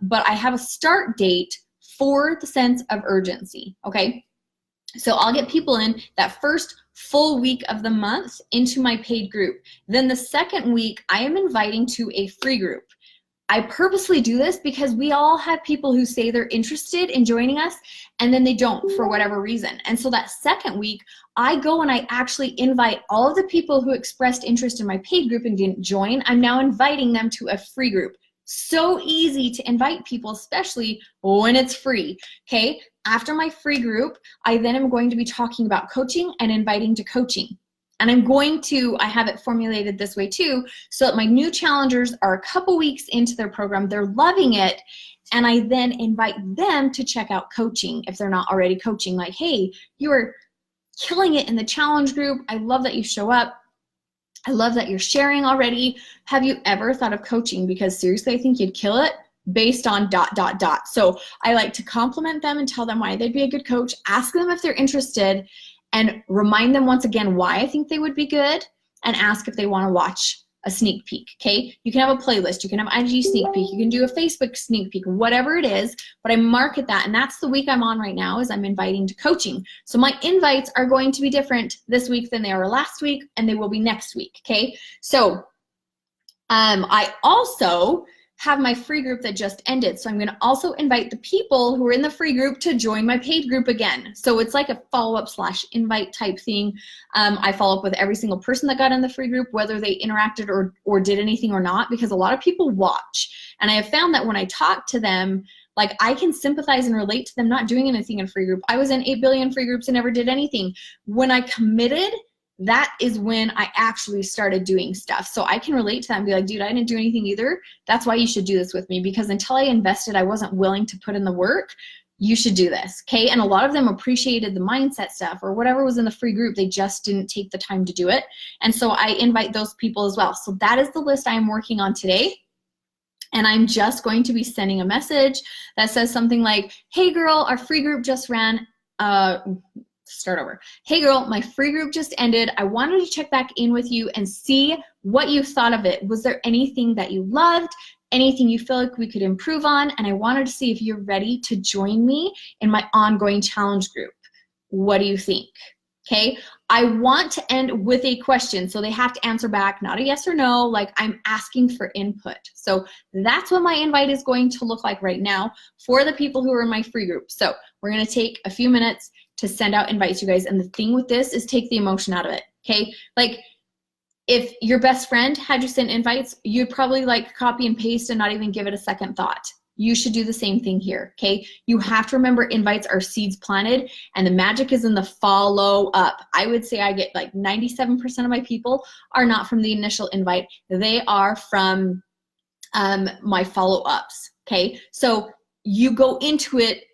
But I have a start date for the sense of urgency, okay? So I'll get people in that first full week of the month into my paid group. Then the second week, I am inviting to a free group. I purposely do this because we all have people who say they're interested in joining us and then they don't for whatever reason. And so that second week, I go and I actually invite all of the people who expressed interest in my paid group and didn't join. I'm now inviting them to a free group. So easy to invite people, especially when it's free, okay? After my free group, I then am going to be talking about coaching and inviting to coaching. And I have it formulated this way too, so that my new challengers are a couple weeks into their program, they're loving it, and I then invite them to check out coaching if they're not already coaching. Like, hey, you are killing it in the challenge group. I love that you show up. I love that you're sharing already. Have you ever thought of coaching? Because seriously, I think you'd kill it based on ... So I like to compliment them and tell them why they'd be a good coach, ask them if they're interested, and remind them once again why I think they would be good, and ask if they want to watch a sneak peek, okay? You can have a playlist, you can have IG sneak peek, you can do a Facebook sneak peek, whatever it is, but I market that, and that's the week I'm on right now, is I'm inviting to coaching. So my invites are going to be different this week than they were last week, and they will be next week, okay? So I also have my free group that just ended. So I'm going to also invite the people who are in the free group to join my paid group again. So it's like a follow-up / invite type thing. I follow up with every single person that got in the free group, whether they interacted or did anything or not, because a lot of people watch. And I have found that when I talk to them, like, I can sympathize and relate to them not doing anything in a free group. I was in 8 billion free groups and never did anything. When I committed, that is when I actually started doing stuff. So I can relate to that and be like, dude, I didn't do anything either. That's why you should do this with me, because until I invested, I wasn't willing to put in the work. You should do this, okay? And a lot of them appreciated the mindset stuff or whatever was in the free group. They just didn't take the time to do it. And so I invite those people as well. So that is the list I'm working on today. And I'm just going to be sending a message that says something like, hey girl, our free group just ran, start over. Hey girl, my free group just ended. I wanted to check back in with you and see what you thought of it. Was there anything that you loved? Anything you feel like we could improve on? And I wanted to see if you're ready to join me in my ongoing challenge group. What do you think? Okay, I want to end with a question, so they have to answer back, not a yes or no, like I'm asking for input. So that's what my invite is going to look like right now for the people who are in my free group. So we're gonna take a few minutes to send out invites, you guys. And the thing with this is take the emotion out of it, okay? Like, if your best friend had you send invites, you'd probably like copy and paste and not even give it a second thought. You should do the same thing here, okay? You have to remember invites are seeds planted, and the magic is in the follow up. I would say I get like 97% of my people are not from the initial invite. They are from my follow-ups, okay? So you go into it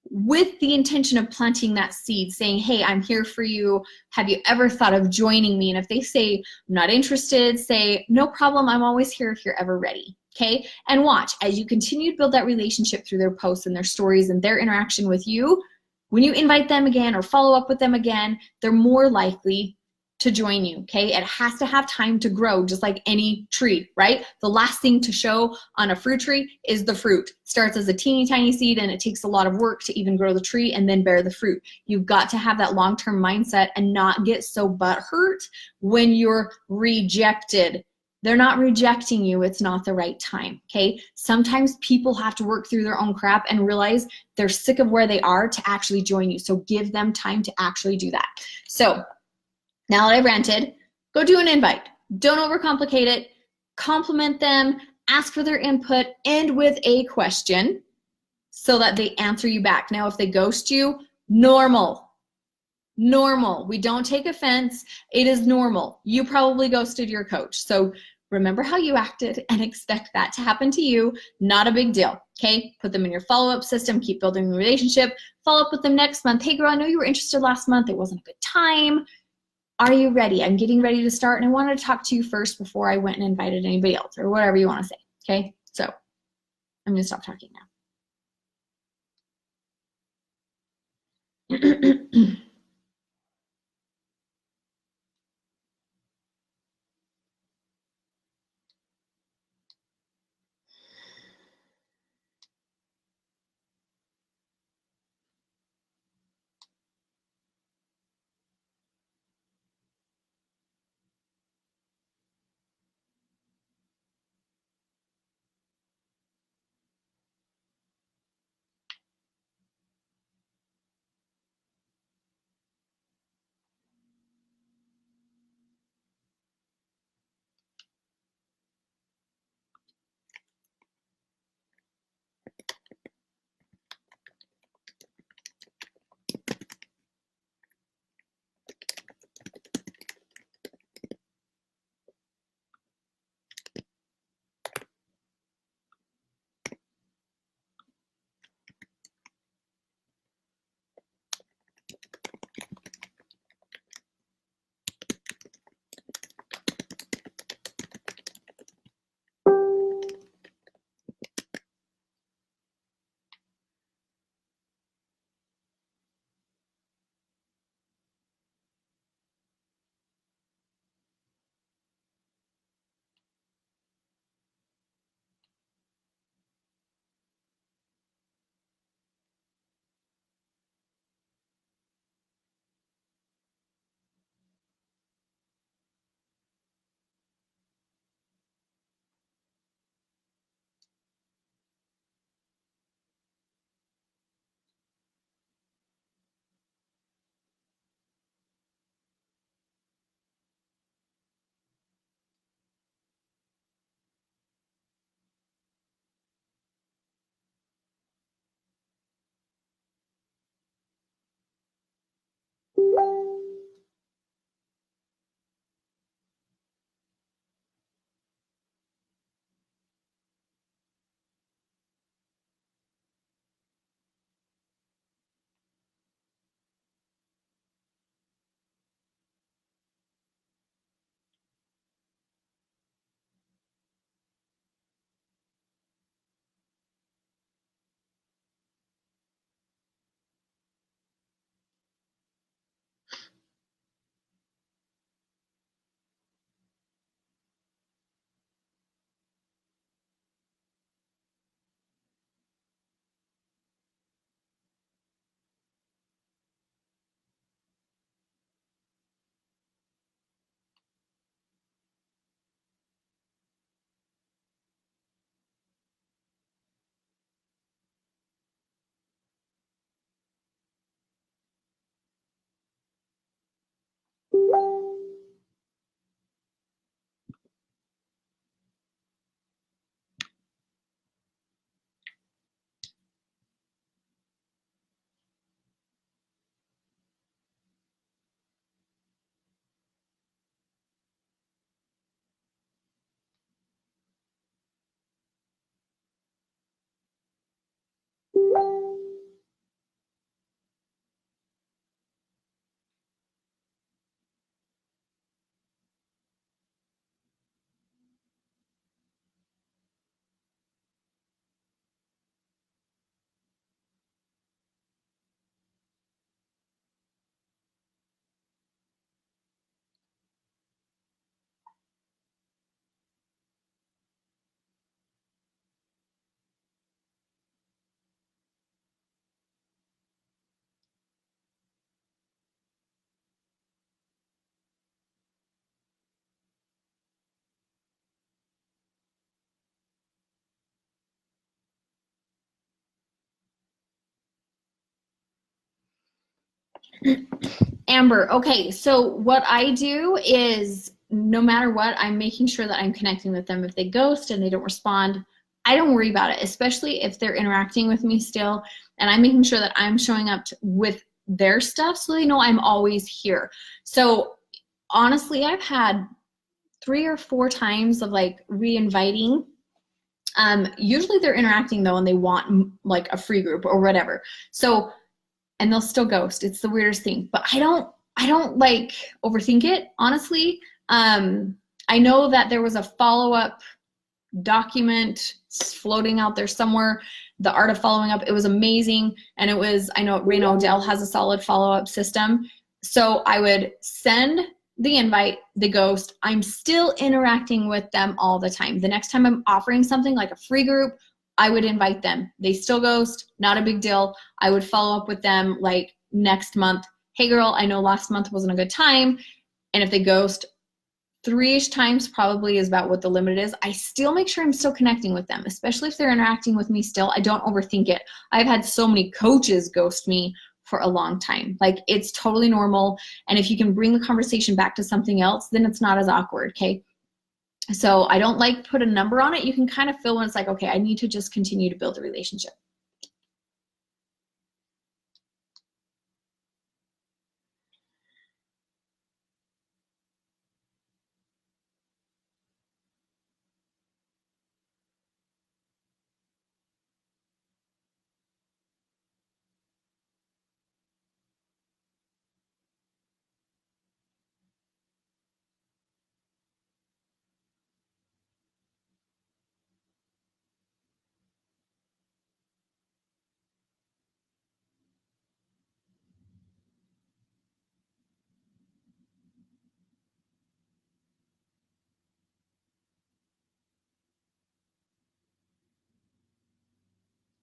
with the intention of planting that seed, saying, hey, I'm here for you. Have you ever thought of joining me? And if they say, I'm not interested, say, no problem, I'm always here if you're ever ready, okay? And watch, as you continue to build that relationship through their posts and their stories and their interaction with you, when you invite them again or follow up with them again, they're more likely to join you, okay? It has to have time to grow, just like any tree, right? The last thing to show on a fruit tree is the fruit. It starts as a teeny tiny seed, and it takes a lot of work to even grow the tree and then bear the fruit. You've got to have that long-term mindset and not get so butthurt when you're rejected. They're not rejecting you, it's not the right time, okay? Sometimes people have to work through their own crap and realize they're sick of where they are to actually join you. So give them time to actually do that. So now that I've ranted, go do an invite. Don't overcomplicate it. Compliment them, ask for their input, end with a question so that they answer you back. Now, if they ghost you, normal. Normal. We don't take offense. It is normal. You probably ghosted your coach. So remember how you acted and expect that to happen to you. Not a big deal, okay? Put them in your follow-up system. Keep building the relationship. Follow up with them next month. Hey, girl, I know you were interested last month. It wasn't a good time. Are you ready? I'm getting ready to start, and I wanted to talk to you first before I went and invited anybody else, or whatever you want to say, okay? So I'm going to stop talking now. Amber, okay, so what I do is no matter what, I'm making sure that I'm connecting with them. If they ghost and they don't respond, I don't worry about it, especially if they're interacting with me still, and I'm making sure that I'm showing up with their stuff so they know I'm always here. So honestly, I've had 3 or 4 times of like re-inviting. Usually they're interacting though and they want like a free group or whatever. So, and they'll still ghost. It's the weirdest thing, but I don't like overthink it, honestly. I know that there was a follow-up document floating out there somewhere The Art of Following Up. It was amazing. And it was, I know Raina O'Dell has a solid follow-up system. So I would send the invite, the ghost. I'm still interacting with them all the time. The next time I'm offering something like a free group, I would invite them. They still ghost, not a big deal. I would follow up with them like next month. Hey girl, I know last month wasn't a good time. And if they ghost, 3-ish times probably is about what the limit is. I still make sure I'm still connecting with them, especially if they're interacting with me still. I don't overthink it. I've had so many coaches ghost me for a long time. Like, it's totally normal. And if you can bring the conversation back to something else, then it's not as awkward, okay? So I don't like put a number on it. You can kind of feel when it's like, okay, I need to just continue to build a relationship.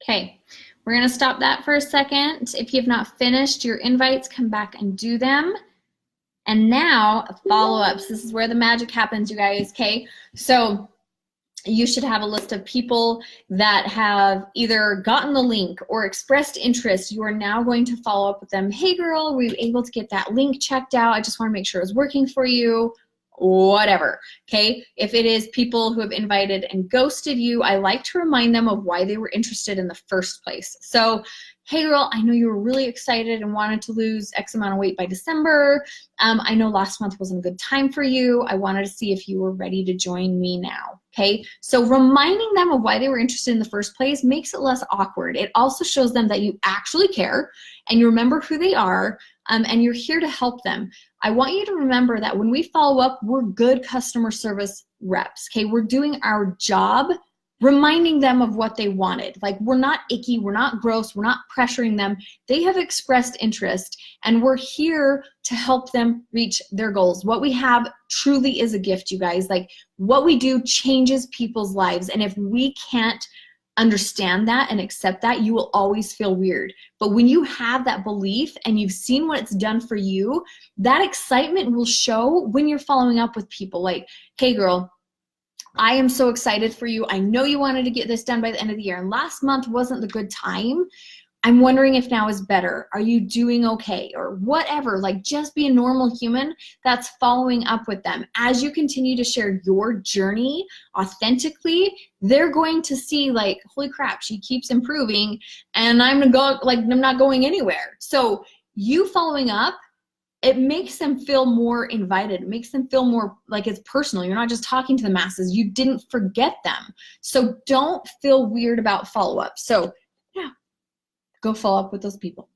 Okay, we're gonna stop that for a second. If you have not finished your invites, come back and do them. And now follow-ups. This is where the magic happens, you guys, okay? So you should have a list of people that have either gotten the link or expressed interest. You are now going to follow up with them. Hey girl, were you able to get that link checked out? I just want to make sure it's working for you. Whatever, okay? If it is people who have invited and ghosted you, I like to remind them of why they were interested in the first place. So, hey girl, I know you were really excited and wanted to lose X amount of weight by December. I know last month wasn't a good time for you. I wanted to see if you were ready to join me now, okay? So reminding them of why they were interested in the first place makes it less awkward. It also shows them that you actually care and you remember who they are, and you're here to help them. I want you to remember that when we follow up, we're good customer service reps, okay? We're doing our job reminding them of what they wanted. Like, we're not icky, we're not gross, we're not pressuring them. They have expressed interest and we're here to help them reach their goals. What we have truly is a gift, you guys. Like, what we do changes people's lives. And if we can't understand that and accept that, you will always feel weird. But when you have that belief and you've seen what it's done for you, that excitement will show when you're following up with people. Like, hey girl, I am so excited for you. I know you wanted to get this done by the end of the year, and last month wasn't the good time. I'm wondering if now is better. Are you doing okay? Or whatever. Like, just be a normal human that's following up with them. As you continue to share your journey authentically, they're going to see, like, holy crap, she keeps improving and I'm not going anywhere. So you following up, it makes them feel more invited. It makes them feel more like it's personal. You're not just talking to the masses. You didn't forget them. So don't feel weird about follow-up. So yeah, go follow up with those people.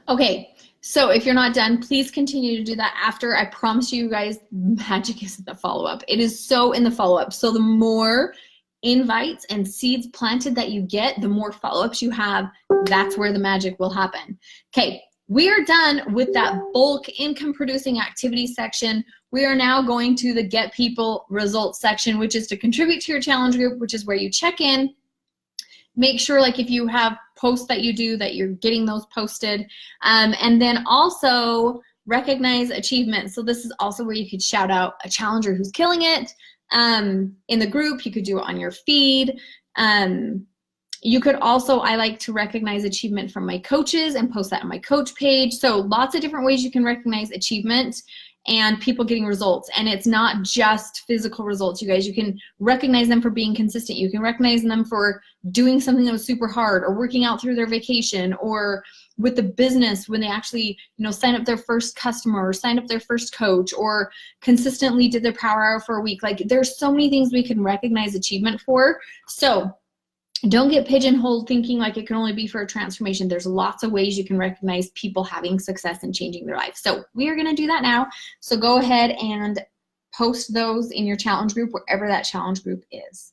Okay, so if you're not done, please continue to do that after. I promise you guys, magic is in the follow-up. It is so in the follow-up. So the more invites and seeds planted that you get, the more follow-ups you have, that's where the magic will happen. Okay, we are done with that bulk income producing activity section. We are now going to the get people results section, which is to contribute to your challenge group, which is where you check in. Make sure, like, if you have posts that you do, that you're getting those posted. And then also recognize achievements. So this is also where you could shout out a challenger who's killing it in the group. You could do it on your feed. You could also, I like to recognize achievement from my coaches and post that on my coach page. So lots of different ways you can recognize achievement and people getting results. And it's not just physical results, you guys. You can recognize them for being consistent. You can recognize them for doing something that was super hard, or working out through their vacation, or with the business when they actually, you know, sign up their first customer, or signed up their first coach, or consistently did their power hour for a week. Like, there's so many things we can recognize achievement for. So don't get pigeonholed thinking like it can only be for a transformation. There's lots of ways you can recognize people having success and changing their life. So we are going to do that now. So go ahead and post those in your challenge group, wherever that challenge group is.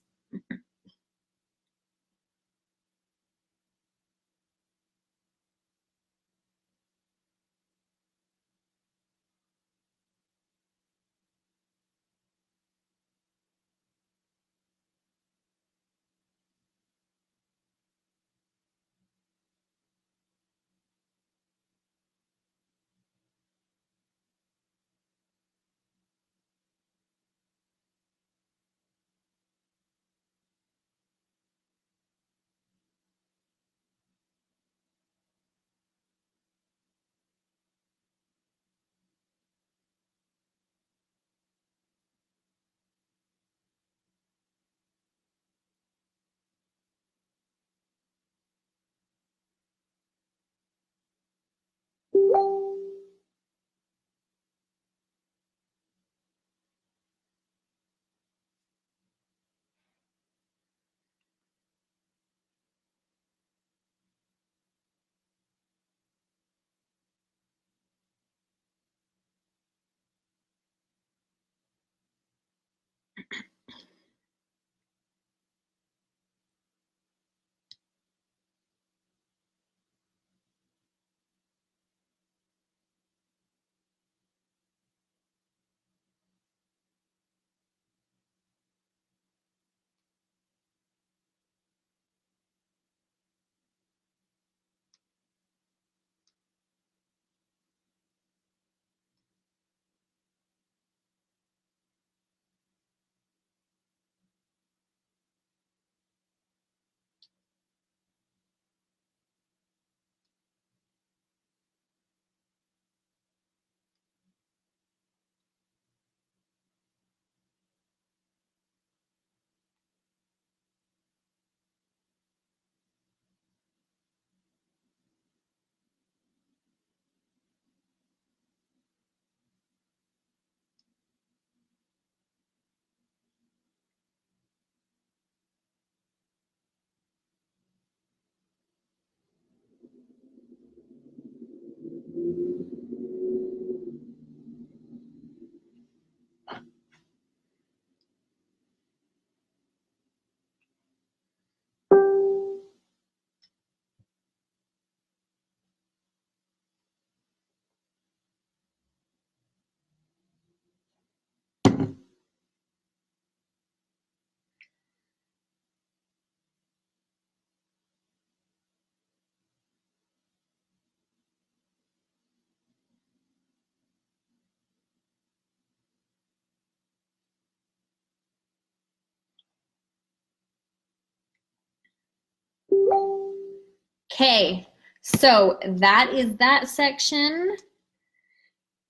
Okay, so that is that section.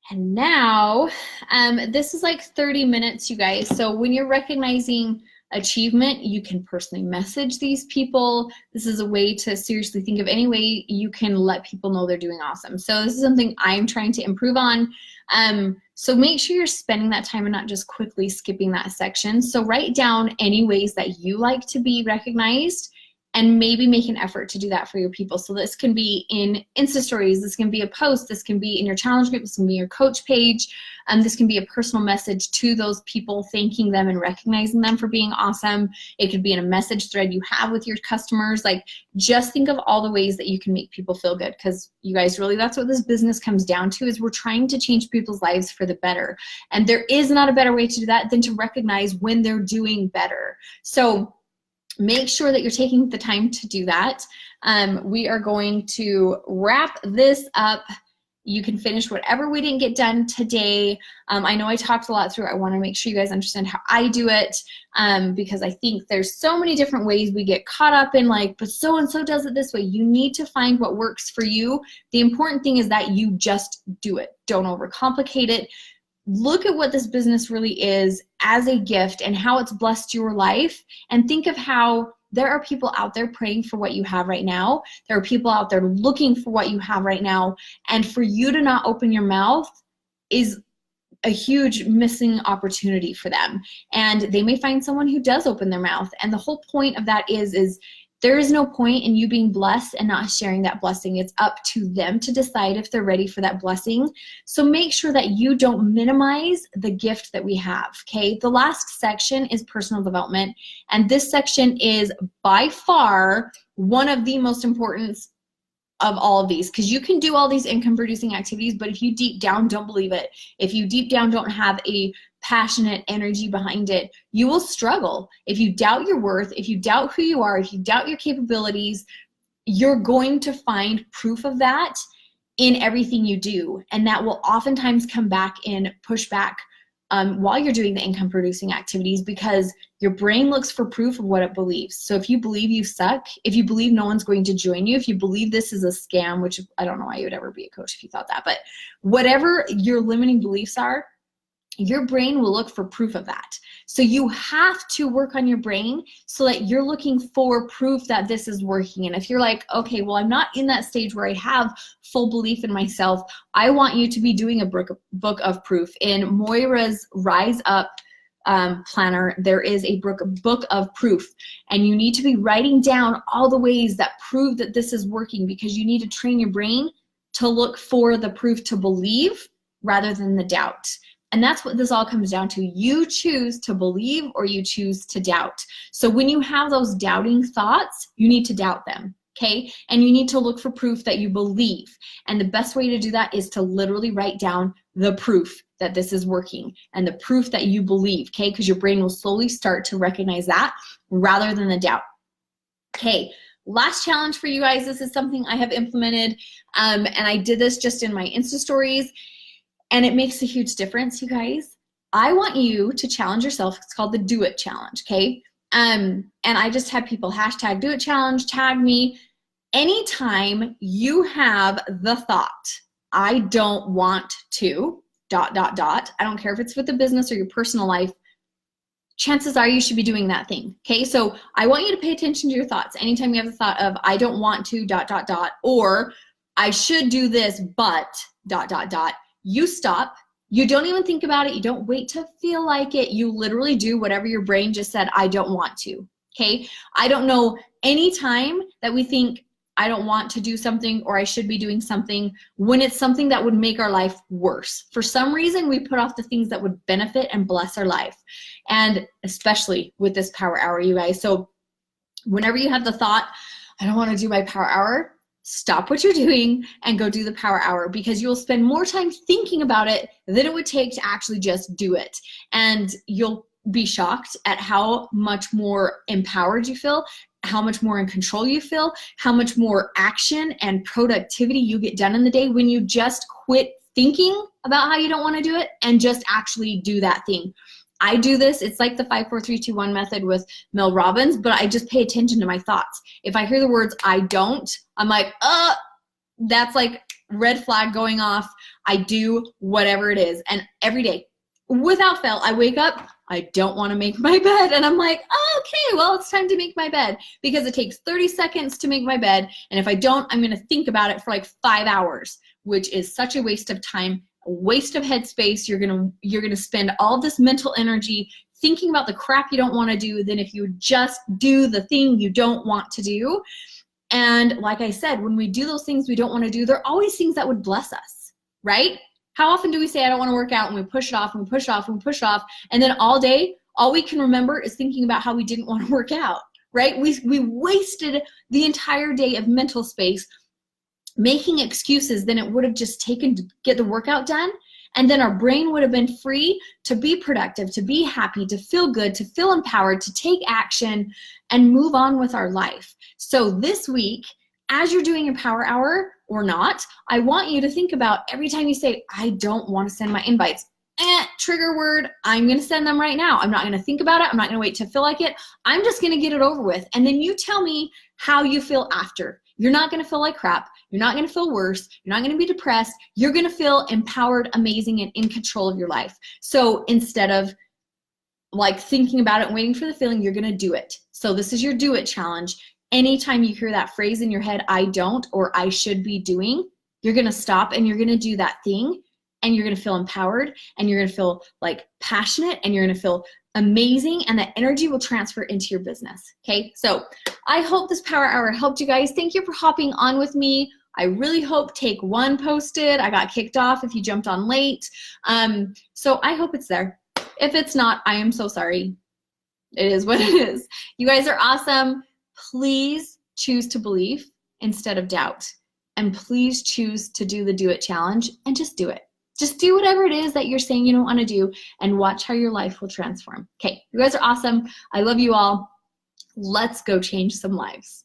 And now, this is like 30 minutes, you guys. So when you're recognizing achievement, you can personally message these people. This is a way to seriously think of any way you can let people know they're doing awesome. So this is something I'm trying to improve on. So make sure you're spending that time and not just quickly skipping that section. So write down any ways that you like to be recognized and maybe make an effort to do that for your people. So this can be in Insta stories, this can be a post, this can be in your challenge group, this can be your coach page, and this can be a personal message to those people, thanking them and recognizing them for being awesome. It could be in a message thread you have with your customers. Like, just think of all the ways that you can make people feel good, because you guys, really, that's what this business comes down to, is we're trying to change people's lives for the better. And there is not a better way to do that than to recognize when they're doing better. So make sure that you're taking the time to do that. We are going to wrap this up. You can finish whatever we didn't get done today. I know I talked a lot through it. I want to make sure you guys understand how I do it, because I think there's so many different ways we get caught up in, like, but so-and-so does it this way. You need to find what works for you. The important thing is that you just do it. Don't overcomplicate it. Look at what this business really is as a gift and how it's blessed your life, and think of how there are people out there praying for what you have right now. There are people out there looking for what you have right now, and for you to not open your mouth is a huge missing opportunity for them. And they may find someone who does open their mouth, and the whole point of that is there is no point in you being blessed and not sharing that blessing. It's up to them to decide if they're ready for that blessing. So make sure that you don't minimize the gift that we have, okay? The last section is personal development, and this section is by far one of the most important of all of these, because you can do all these income producing activities, but if you deep down don't believe it, if you deep down don't have a passionate energy behind it, you will struggle. If you doubt your worth, if you doubt who you are, if you doubt your capabilities, you're going to find proof of that in everything you do. And that will oftentimes come back in pushback while you're doing the income producing activities, because your brain looks for proof of what it believes. So if you believe you suck, if you believe no one's going to join you, if you believe this is a scam, which I don't know why you would ever be a coach if you thought that, but whatever your limiting beliefs are, your brain will look for proof of that. So you have to work on your brain so that you're looking for proof that this is working. And if you're like, okay, well, I'm not in that stage where I have full belief in myself, I want you to be doing a book of proof. In Moira's Rise Up planner, there is a book of proof, and you need to be writing down all the ways that prove that this is working, because you need to train your brain to look for the proof to believe rather than the doubt. And that's what this all comes down to. You choose to believe or you choose to doubt. So when you have those doubting thoughts, you need to doubt them, okay? And you need to look for proof that you believe. And the best way to do that is to literally write down the proof that this is working and the proof that you believe, okay? Because your brain will slowly start to recognize that rather than the doubt. Okay, last challenge for you guys. This is something I have implemented, and I did this just in my Insta stories. And it makes a huge difference, you guys. I want you to challenge yourself. It's called the Do It Challenge, okay? And I just had people hashtag Do It Challenge, tag me. Anytime you have the thought, I don't want to, ... I don't care if it's with the business or your personal life, chances are you should be doing that thing, okay? So I want you to pay attention to your thoughts. Anytime you have the thought of I don't want to ... or I should do this, but ... you stop. You don't even think about it. You don't wait to feel like it. You literally do whatever your brain just said, I don't want to, okay? I don't know any time that we think I don't want to do something or I should be doing something when it's something that would make our life worse. For some reason, we put off the things that would benefit and bless our life, and especially with this power hour, you guys. So whenever you have the thought, I don't want to do my power hour, stop what you're doing and go do the power hour, because you'll spend more time thinking about it than it would take to actually just do it. And you'll be shocked at how much more empowered you feel, how much more in control you feel, how much more action and productivity you get done in the day when you just quit thinking about how you don't want to do it and just actually do that thing. I do this. It's like the 5, 4, 3, 2, 1 method with Mel Robbins, but I just pay attention to my thoughts. If I hear the words I don't, I'm like, that's like red flag going off. I do whatever it is. And every day, without fail, I wake up, I don't want to make my bed. And I'm like, okay, well, it's time to make my bed, because it takes 30 seconds to make my bed. And if I don't, I'm going to think about it for like 5 hours, which is such a waste of time. A waste of headspace. You're gonna spend all of this mental energy thinking about the crap you don't want to do than if you just do the thing you don't want to do. And like I said, when we do those things we don't want to do, they're always things that would bless us, right? How often do we say, I don't want to work out, and we push it off, and we push it off, and we push it off, and then all day, all we can remember is thinking about how we didn't want to work out, right? We wasted the entire day of mental space making excuses than it would have just taken to get the workout done. And then our brain would have been free to be productive, to be happy, to feel good, to feel empowered, to take action and move on with our life. So this week, as you're doing your power hour or not, I want you to think about every time you say, I don't want to send my invites. Trigger word, I'm going to send them right now. I'm not going to think about it. I'm not going to wait to feel like it. I'm just going to get it over with. And then you tell me how you feel after. You're not going to feel like crap. You're not going to feel worse. You're not going to be depressed. You're going to feel empowered, amazing, and in control of your life. So instead of like thinking about it and waiting for the feeling, you're going to do it. So this is your do it challenge. Anytime you hear that phrase in your head, I don't, or I should be doing, you're going to stop and you're going to do that thing, and you're going to feel empowered, and you're going to feel like passionate, and you're going to feel amazing, and that energy will transfer into your business. Okay, so I hope this power hour helped you guys. Thank you for hopping on with me. I really hope Take One posted. I got kicked off if you jumped on late. So I hope it's there. If it's not, I am so sorry. It is what it is. You guys are awesome. Please choose to believe instead of doubt. And please choose to do the Do It challenge and just do it. Just do whatever it is that you're saying you don't want to do, and watch how your life will transform. Okay, you guys are awesome. I love you all. Let's go change some lives.